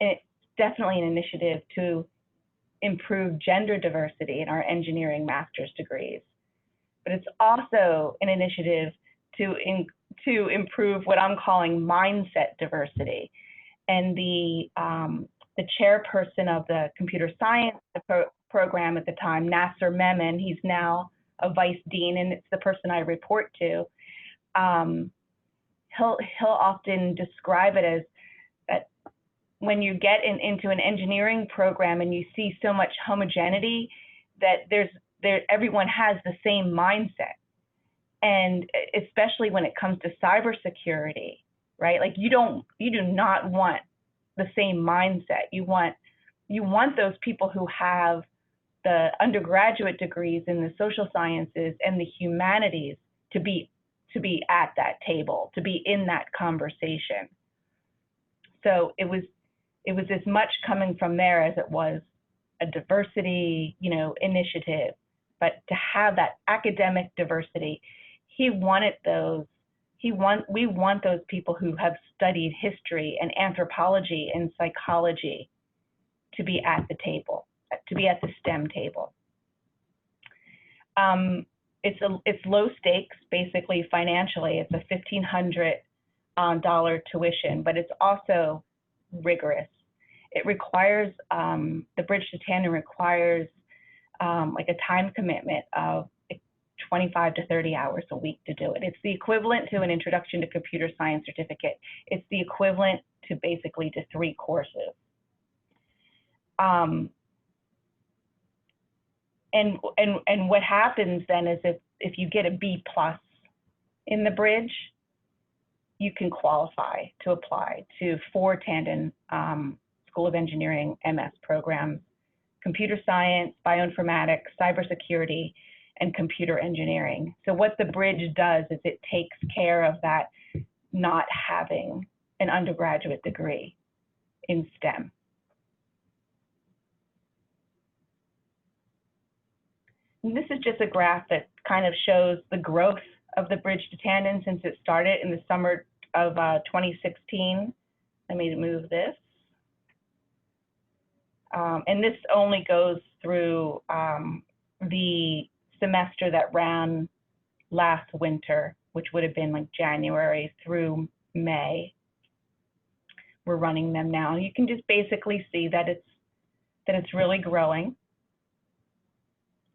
Speaker 6: It's definitely an initiative to improve gender diversity in our engineering master's degrees. But it's also an initiative to improve what I'm calling mindset diversity. And the chairperson of the computer science program at the time, Nasser Memon, he's now a vice dean, and it's the person I report to. He'll often describe it as that when you get into an engineering program and you see so much homogeneity, that everyone has the same mindset. And especially when it comes to cybersecurity, right? Like you do not want the same mindset. You want those people who have the undergraduate degrees in the social sciences and the humanities to be at that table, to be in that conversation. So it was as much coming from there as it was a diversity, initiative. But to have that academic diversity, we want those people who have studied history and anthropology and psychology to be at the table, to be at the STEM table. It's low stakes, basically financially. It's a $1,500 tuition, but it's also rigorous. It requires, the Bridge to Tandon requires like a time commitment of 25 to 30 hours a week to do it. It's the equivalent to an Introduction to Computer Science certificate. It's the equivalent to basically to 3 courses. And what happens then is if you get a B+ in the Bridge, you can qualify to apply to 4 Tandon School of Engineering MS programs: computer science, bioinformatics, cybersecurity, and computer engineering. So what the Bridge does is it takes care of that not having an undergraduate degree in STEM. And this is just a graph that kind of shows the growth of the Bridge to Tandon since it started in the summer of 2016. Let me move this. And this only goes through the semester that ran last winter, which would have been like January through May. We're running them now. You can just basically see that it's really growing.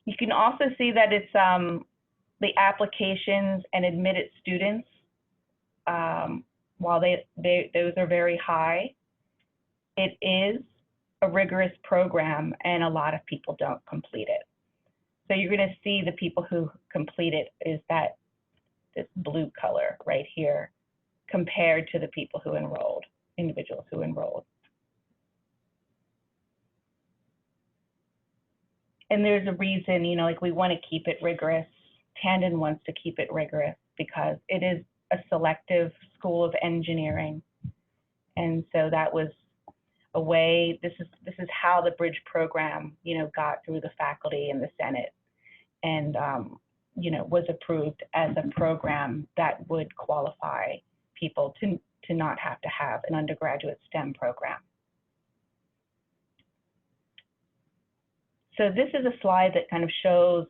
Speaker 6: You can also see that it's the applications and admitted students, while those are very high, it is a rigorous program and a lot of people don't complete it. So you're going to see the people who complete it is this blue color right here compared to the people who enrolled, individuals who enrolled. And there's a reason, like we want to keep it rigorous. Tandon wants to keep it rigorous because it is a selective school of engineering. And so that was a way, this is how the bridge program, got through the faculty and the Senate, and was approved as a program that would qualify people to not have to have an undergraduate STEM program. So this is a slide that kind of shows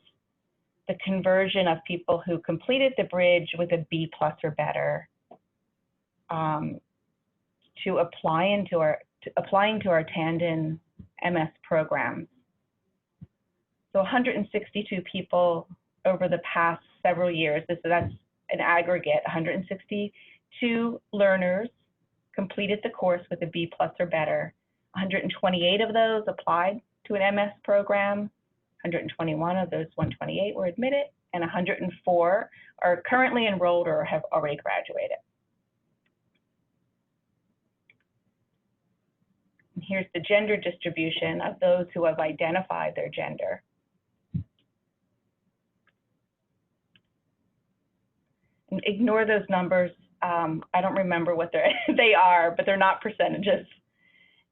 Speaker 6: the conversion of people who completed the bridge with a B+ or better to applying to our Tandon MS program. So 162 people over the past several years. That's an aggregate. 162 learners completed the course with a B+ or better. 128 of those applied to an MS program. 121 of those 128 were admitted, and 104 are currently enrolled or have already graduated. And here's the gender distribution of those who have identified their gender. And ignore those numbers. I don't remember what they are, but they're not percentages.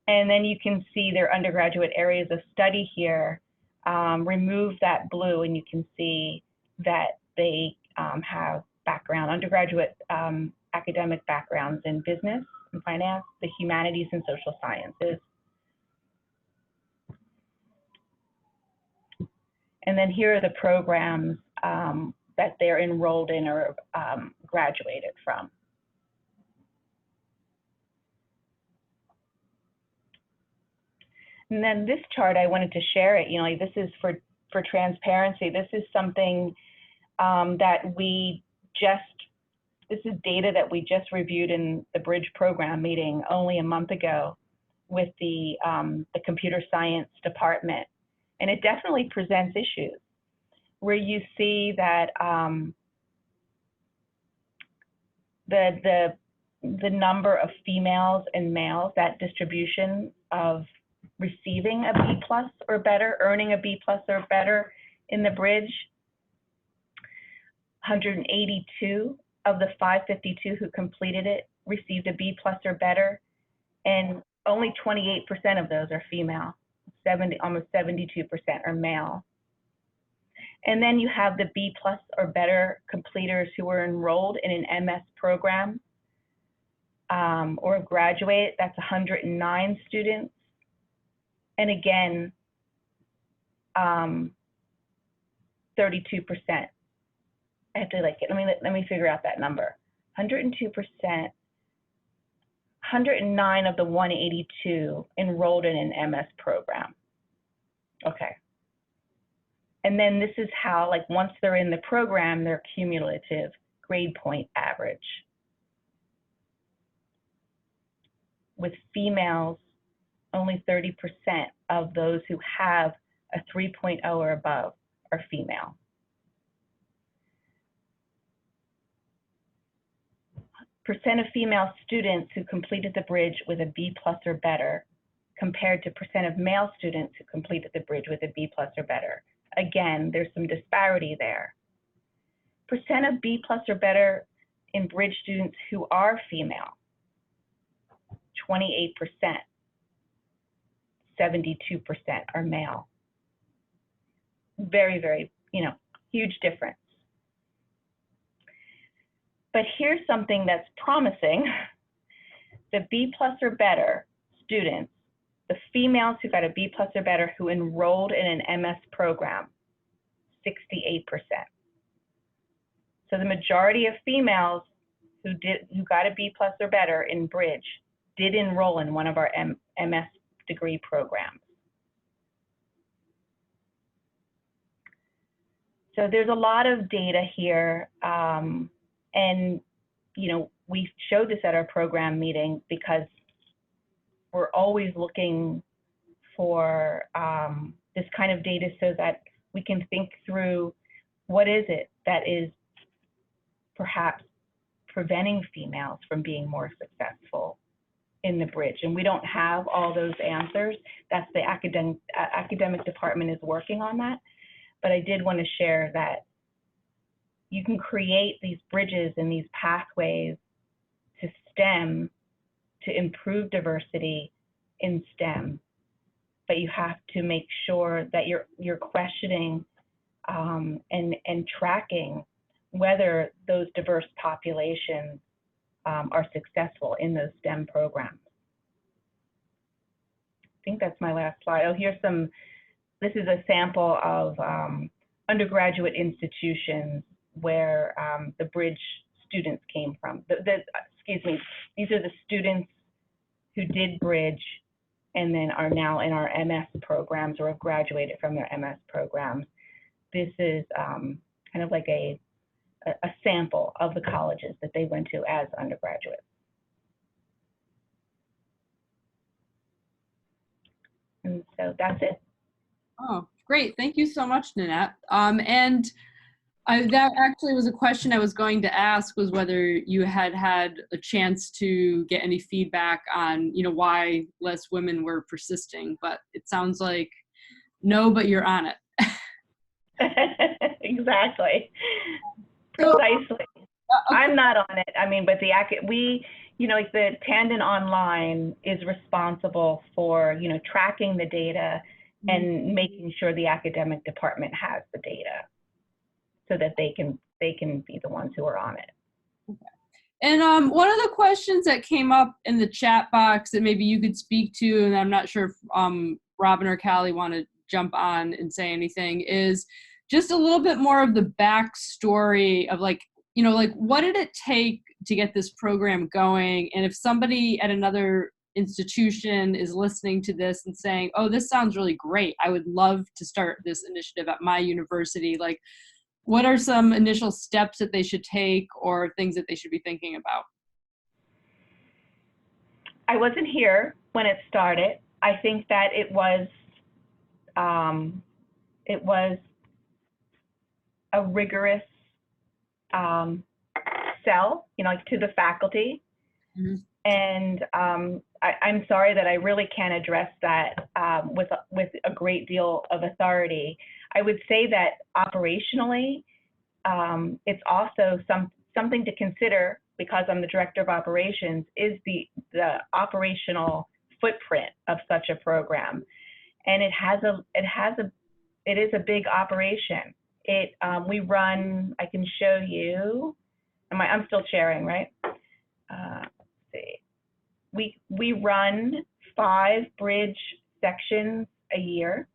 Speaker 6: And then you can see their undergraduate areas of study here. Remove that blue and you can see that they have undergraduate academic backgrounds in business and finance, the humanities and social sciences. And then here are the programs that they're enrolled in or graduated from. And then this chart, I wanted to share it. This is for transparency. This is something this is data that we just reviewed in the Bridge program meeting only a month ago with the computer science department. And it definitely presents issues where you see that the number of females and males, that distribution of receiving a B+ or better, earning a B+ or better in the Bridge. 182 of the 552 who completed it received a B+ or better, and only 28% of those are female. Almost 72% are male. And then you have the B+ or better completers who were enrolled in an MS program or graduate. That's 109 students. And again, 32%. I have to let me figure out that number. 102%, 109 of the 182 enrolled in an MS program. Okay. And then this is how, once they're in the program, their cumulative grade point average. With females, only 30% of those who have a 3.0 or above are female. Percent of female students who completed the Bridge with a B+ or better compared to percent of male students who completed the Bridge with a B+ or better. Again, there's some disparity there. Percent of B+ or better in Bridge students who are female, 28%. 72% are male. Very, very, huge difference. But here's something that's promising. The B+ or better students, the females who got a B+ or better who enrolled in an MS program, 68%. So the majority of females who got a B+ or better in Bridge did enroll in one of our MS degree programs. So there's a lot of data here, and we showed this at our program meeting because we're always looking for this kind of data so that we can think through what is it that is perhaps preventing females from being more successful in the Bridge. And we don't have all those answers. That's the academic department is working on that. But I did want to share that you can create these bridges and these pathways to STEM to improve diversity in STEM, but you have to make sure that you're questioning and tracking whether those diverse populations are successful in those STEM programs. I think that's my last slide. Oh, this is a sample of undergraduate institutions where the Bridge students came from. Excuse me, these are the students who did Bridge and then are now in our MS programs or have graduated from their MS programs. This is kind of like a sample of the colleges that they went to as undergraduates. And so that's it.
Speaker 1: Oh, great. Thank you so much, Nanette. That actually was a question I was going to ask, was whether you had a chance to get any feedback on, why less women were persisting, but it sounds like no, but you're on it.
Speaker 6: Exactly. Precisely. Okay. I'm not on it. I mean, but like the Tandon Online is responsible for, tracking the data and making sure the academic department has the data so that they can be the ones who are on it.
Speaker 1: Okay. And one of the questions that came up in the chat box that maybe you could speak to, and I'm not sure if Robin or Callie want to jump on and say anything, is just a little bit more of the backstory of like what did it take to get this program going? And if somebody at another institution is listening to this and saying, oh, this sounds really great, I would love to start this initiative at my university, like what are some initial steps that they should take or things that they should be thinking about?
Speaker 6: I wasn't here when it started. I think that it was a rigorous sell, like to the faculty. Mm-hmm. And I'm sorry that I really can't address that with a great deal of authority. I would say that operationally, it's also something to consider, because I'm the director of operations, is the operational footprint of such a program, and it is a big operation. We run. I can show you. I'm still sharing, right? Let's see. We run 5 Bridge sections a year.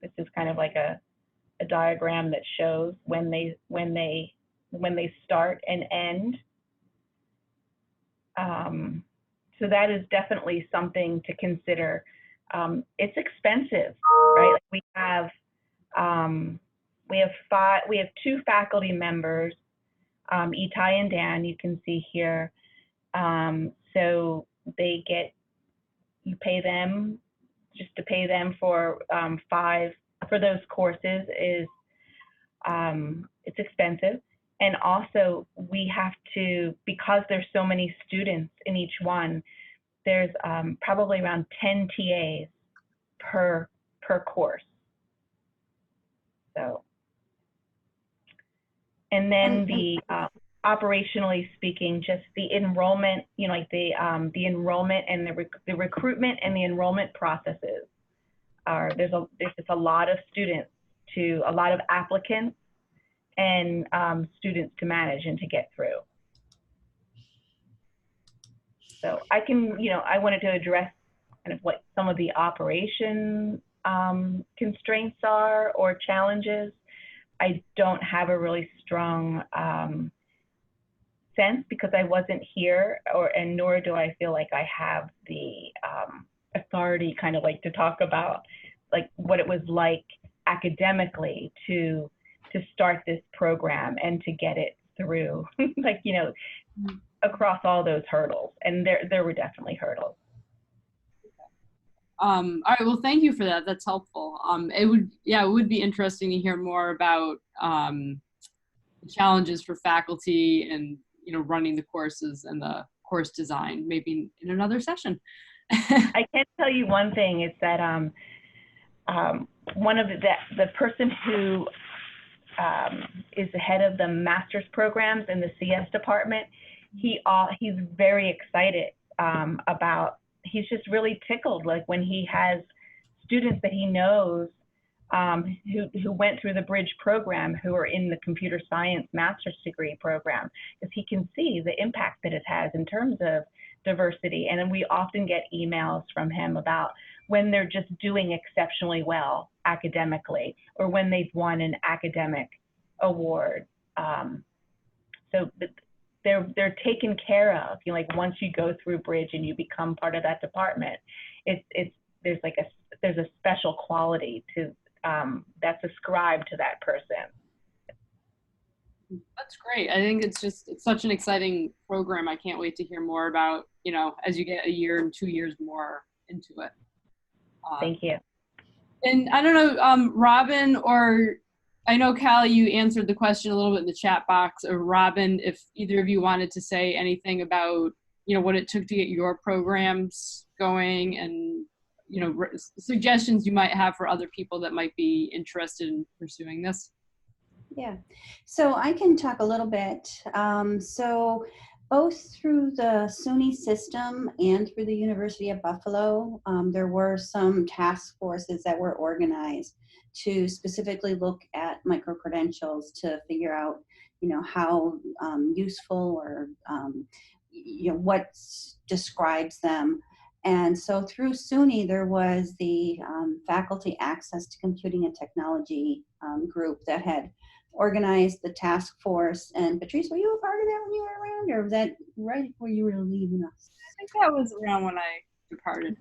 Speaker 6: This is kind of like a diagram that shows when they start and end. So that is definitely something to consider. It's expensive, right? Like we have 2 faculty members, Itai and Dan, you can see here. So you pay them, just to pay them for 5 for those courses is it's expensive. And also we have to, because there's so many students in each one, there's probably around 10 TAs per course. So, and then the operationally speaking, just the enrollment, like the enrollment and the recruitment and the enrollment processes there's just a lot of students a lot of applicants and students to manage and to get through. So I wanted to address kind of what some of the operation constraints are or challenges. I don't have a really strong sense because I wasn't here, and nor do I feel like I have the authority kind of like to talk about like what it was like academically to start this program and to get it through, like, across all those hurdles. And there were definitely hurdles.
Speaker 1: All right, well, thank you for that. That's helpful. It would be interesting to hear more about the challenges for faculty and, running the courses and the course design, maybe in another session.
Speaker 6: I can tell you one thing, is that one of the person who is the head of the master's programs in the CS department, he's very excited about he's just really tickled, like when he has students that he knows who went through the bridge program, who are in the computer science master's degree program, because he can see the impact that it has in terms of diversity. And then we often get emails from him about when they're just doing exceptionally well academically, or when they've won an academic award. So they're taken care of. You know, like once you go through Bridge and you become part of that department, there's a special quality to that's ascribed to that person.
Speaker 1: That's great. I think it's such an exciting program. I can't wait to hear more about, you know, as you get a year and 2 years more into it.
Speaker 6: Thank you.
Speaker 1: And I don't know, Robin, or I know, Callie, you answered the question a little bit in the chat box, or Robin, if either of you wanted to say anything about, you know, what it took to get your programs going, and, you know, suggestions you might have for other people that might be interested in pursuing this.
Speaker 4: Yeah, so I can talk a little bit. So both through the SUNY system and through the University of Buffalo, there were some task forces that were organized to specifically look at micro-credentials to figure out, you know, how useful, or, you know, what describes them. And so through SUNY, there was the Faculty Access to Computing and Technology group that had organized the task force. And Patrice, were you a part of that when you were around, or was that right before you were leaving us?
Speaker 1: I think that was around when I departed.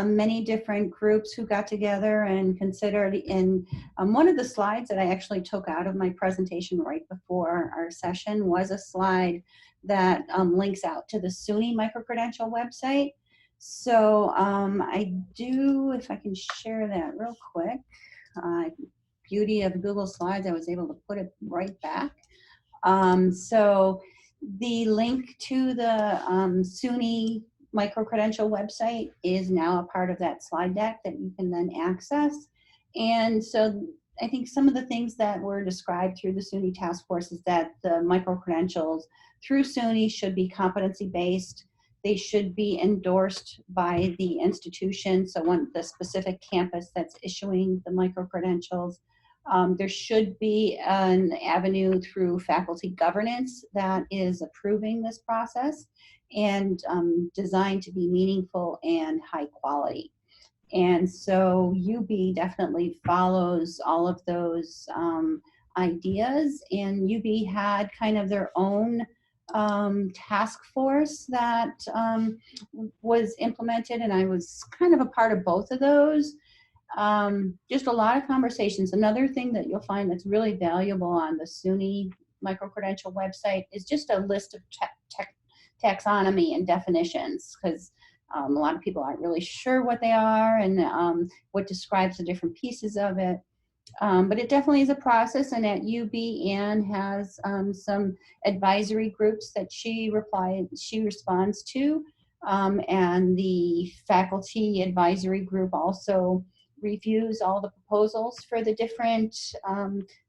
Speaker 4: Many different groups who got together and considered, in one of the slides that I actually took out of my presentation right before our session was a slide that links out to the SUNY microcredential website. So I do, if I can share that real quick, beauty of Google Slides, I was able to put it right back. So the link to the SUNY microcredential website is now a part of that slide deck that you can then access. And so I think some of the things that were described through the SUNY task force is that the microcredentials through SUNY should be competency-based. They should be endorsed by the institution, so on the specific campus that's issuing the microcredentials. There should be an avenue through faculty governance that is approving this process, and designed to be meaningful and high quality. And so UB definitely follows all of those ideas, and UB had kind of their own task force that was implemented, and I was kind of a part of both of those. Just a lot of conversations. Another thing that you'll find that's really valuable on the SUNY microcredential website is just a list of taxonomy and definitions, because a lot of people aren't really sure what they are and what describes the different pieces of it. But it definitely is a process, and at UB, Anne has some advisory groups that she responds to, and the faculty advisory group also reviews all the proposals for the different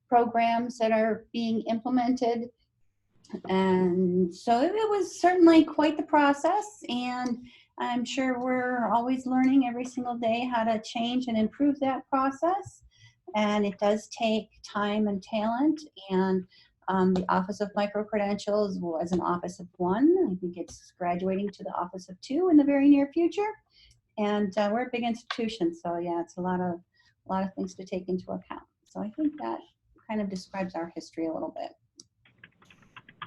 Speaker 4: programs that are being implemented. And so it was certainly quite the process, and I'm sure we're always learning every single day how to change and improve that process. And it does take time and talent, and the Office of Microcredentials was an office of one. I think it's graduating to the office of two in the very near future. And we're a big institution, so yeah, it's a lot of things to take into account. So I think that kind of describes our history a little bit.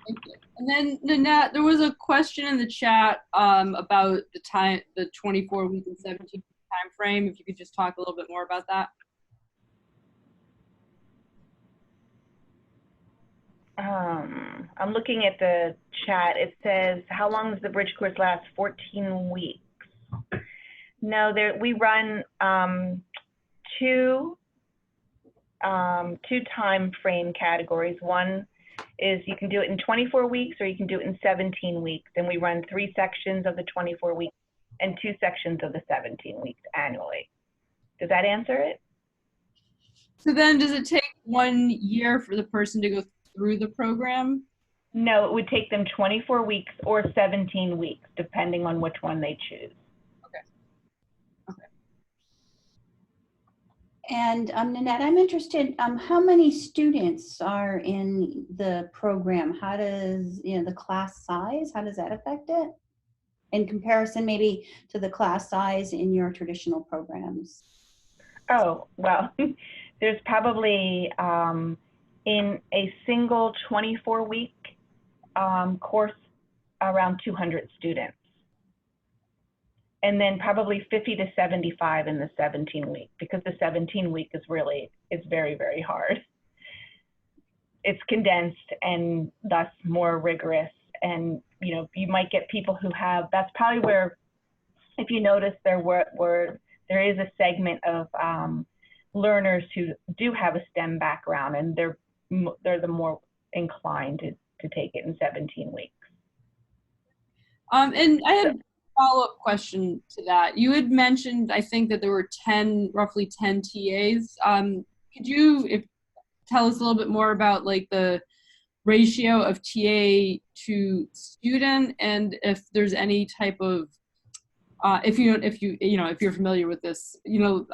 Speaker 1: Thank you. And then, Nanette, there was a question in the chat about the 24-week and 17-week time frame. If you could just talk a little bit more about that.
Speaker 6: I'm looking at the chat. It says, how long does the bridge course last? 14 weeks. No, we run two time frame categories. One is you can do it in 24 weeks or you can do it in 17 weeks. And we run 3 sections of the 24 weeks and 2 sections of the 17 weeks annually. Does that answer it?
Speaker 1: So then does it take 1 year for the person to go through the program?
Speaker 6: No, it would take them 24 weeks or 17 weeks, depending on which one they choose.
Speaker 4: And Nanette, I'm interested, how many students are in the program? How does, the class size, how does that affect it? In comparison maybe to the class size in your traditional programs?
Speaker 6: Oh, well, there's probably in a single 24-week course around 200 students. And then probably 50 to 75 in the 17-week, because the 17-week is very, very hard. It's condensed and thus more rigorous. And, you might get people who have, that's probably where, if you notice, there is a segment of learners who do have a STEM background, and they're the more inclined to take it in 17 weeks.
Speaker 1: And I have a follow-up question to that. You had mentioned, I think, that there were roughly 10 TAs. Could you tell us a little bit more about like the ratio of TA to student, and if there's any type of if you're familiar with this,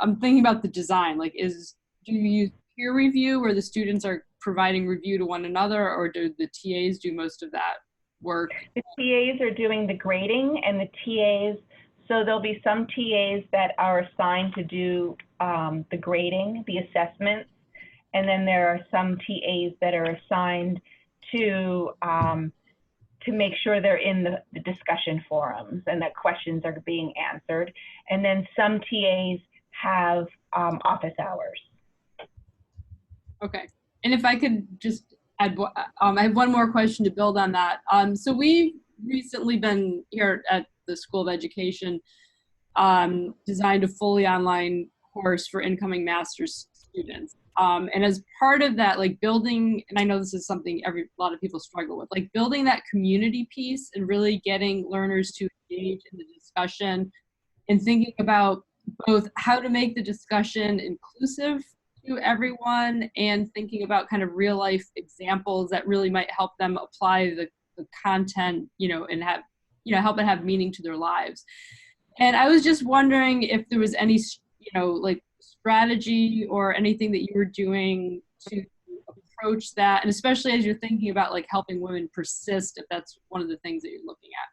Speaker 1: I'm thinking about the design. Like, do you use peer review where the students are providing review to one another, or do the TAs do most of that work?
Speaker 6: The TAs are doing the grading, and the TAs, so there'll be some TAs that are assigned to do the grading, the assessments, and then there are some TAs that are assigned to make sure they're in the discussion forums and that questions are being answered. And then some TAs have office hours.
Speaker 1: Okay. And if I could just add, I have one more question to build on that. So we've recently been here at the School of Education, designed a fully online course for incoming master's students. And as part of that, like building, and I know this is something a lot of people struggle with, like building that community piece and really getting learners to engage in the discussion and thinking about both how to make the discussion inclusive to everyone and thinking about kind of real life examples that really might help them apply the content, and have, help it have meaning to their lives. And I was just wondering if there was any, like strategy or anything that you were doing to approach that, and especially as you're thinking about like helping women persist, if that's one of the things that you're looking at.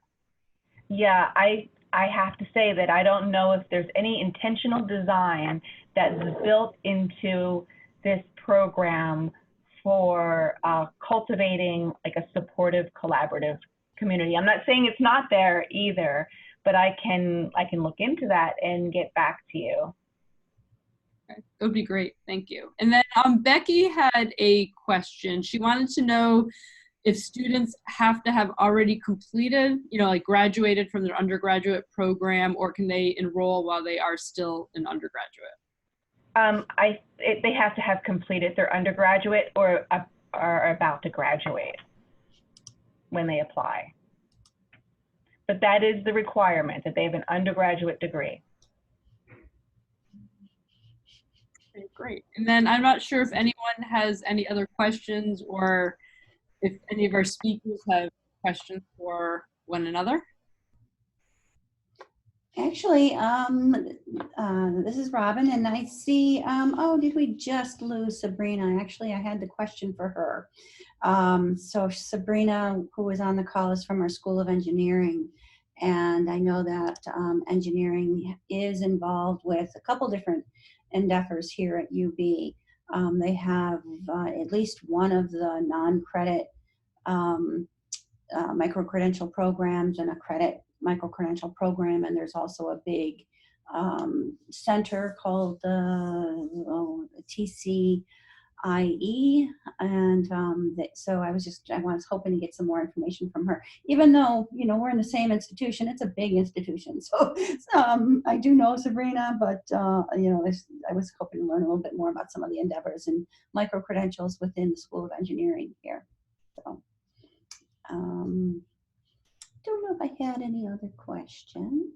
Speaker 6: Yeah, I have to say that I don't know if there's any intentional design that's built into this program for cultivating like a supportive, collaborative community. I'm not saying it's not there either, but I can look into that and get back to you.
Speaker 1: Okay, that would be great. Thank you. And then Becky had a question. She wanted to know if students have to have already completed, like graduated from their undergraduate program, or can they enroll while they are still an undergraduate?
Speaker 6: They have to have completed their undergraduate or are about to graduate when they apply. But that is the requirement, that they have an undergraduate degree.
Speaker 1: Okay, great. And then I'm not sure if anyone has any other questions or if any of our speakers have questions for one another. Actually,
Speaker 4: This is Robin, and I see, did we just lose Sabrina? Actually, I had the question for her. So Sabrina, who was on the call, is from our School of Engineering. And I know that engineering is involved with a couple different endeavors here at UB. They have at least one of the non-credit micro-credential programs and a credit micro-credential program, and there's also a big center called TCIE, and so I was hoping to get some more information from her. Even though we're in the same institution, it's a big institution. So I do know Sabrina, but I was hoping to learn a little bit more about some of the endeavors and micro-credentials within the School of Engineering here. So. Don't know if I had any other questions.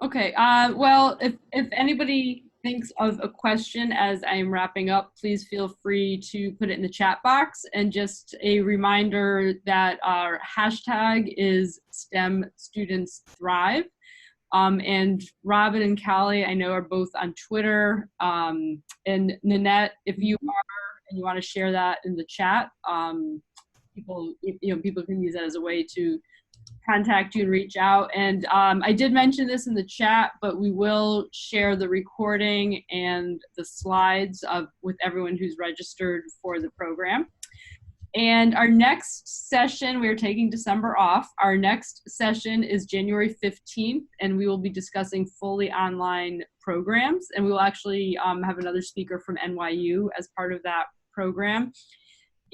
Speaker 1: Okay, well, if anybody thinks of a question as I'm wrapping up, please feel free to put it in the chat box. And just a reminder that our hashtag is STEMStudentsThrive. And Robin and Callie, I know, are both on Twitter. And Nanette, if you are and you want to share that in the chat, people can use that as a way to contact you and reach out. And I did mention this in the chat, but we will share the recording and the slides with everyone who's registered for the program. And our next session, we are taking December off. Our next session is January 15th, and we will be discussing fully online programs. And we will actually have another speaker from NYU as part of that program.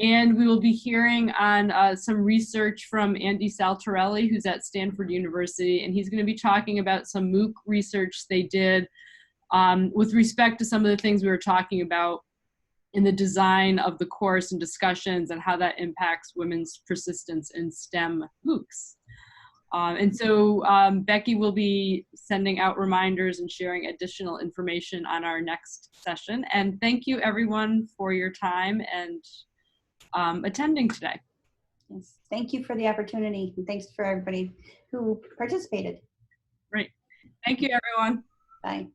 Speaker 1: And we will be hearing on some research from Andy Saltarelli, who's at Stanford University, and he's going to be talking about some MOOC research they did with respect to some of the things we were talking about in the design of the course and discussions and how that impacts women's persistence in STEM MOOCs. And so Becky will be sending out reminders and sharing additional information on our next session. And thank you everyone for your time and attending today.
Speaker 4: Yes. Thank you for the opportunity, and thanks for everybody who participated.
Speaker 1: Great. Thank you, everyone.
Speaker 4: Bye.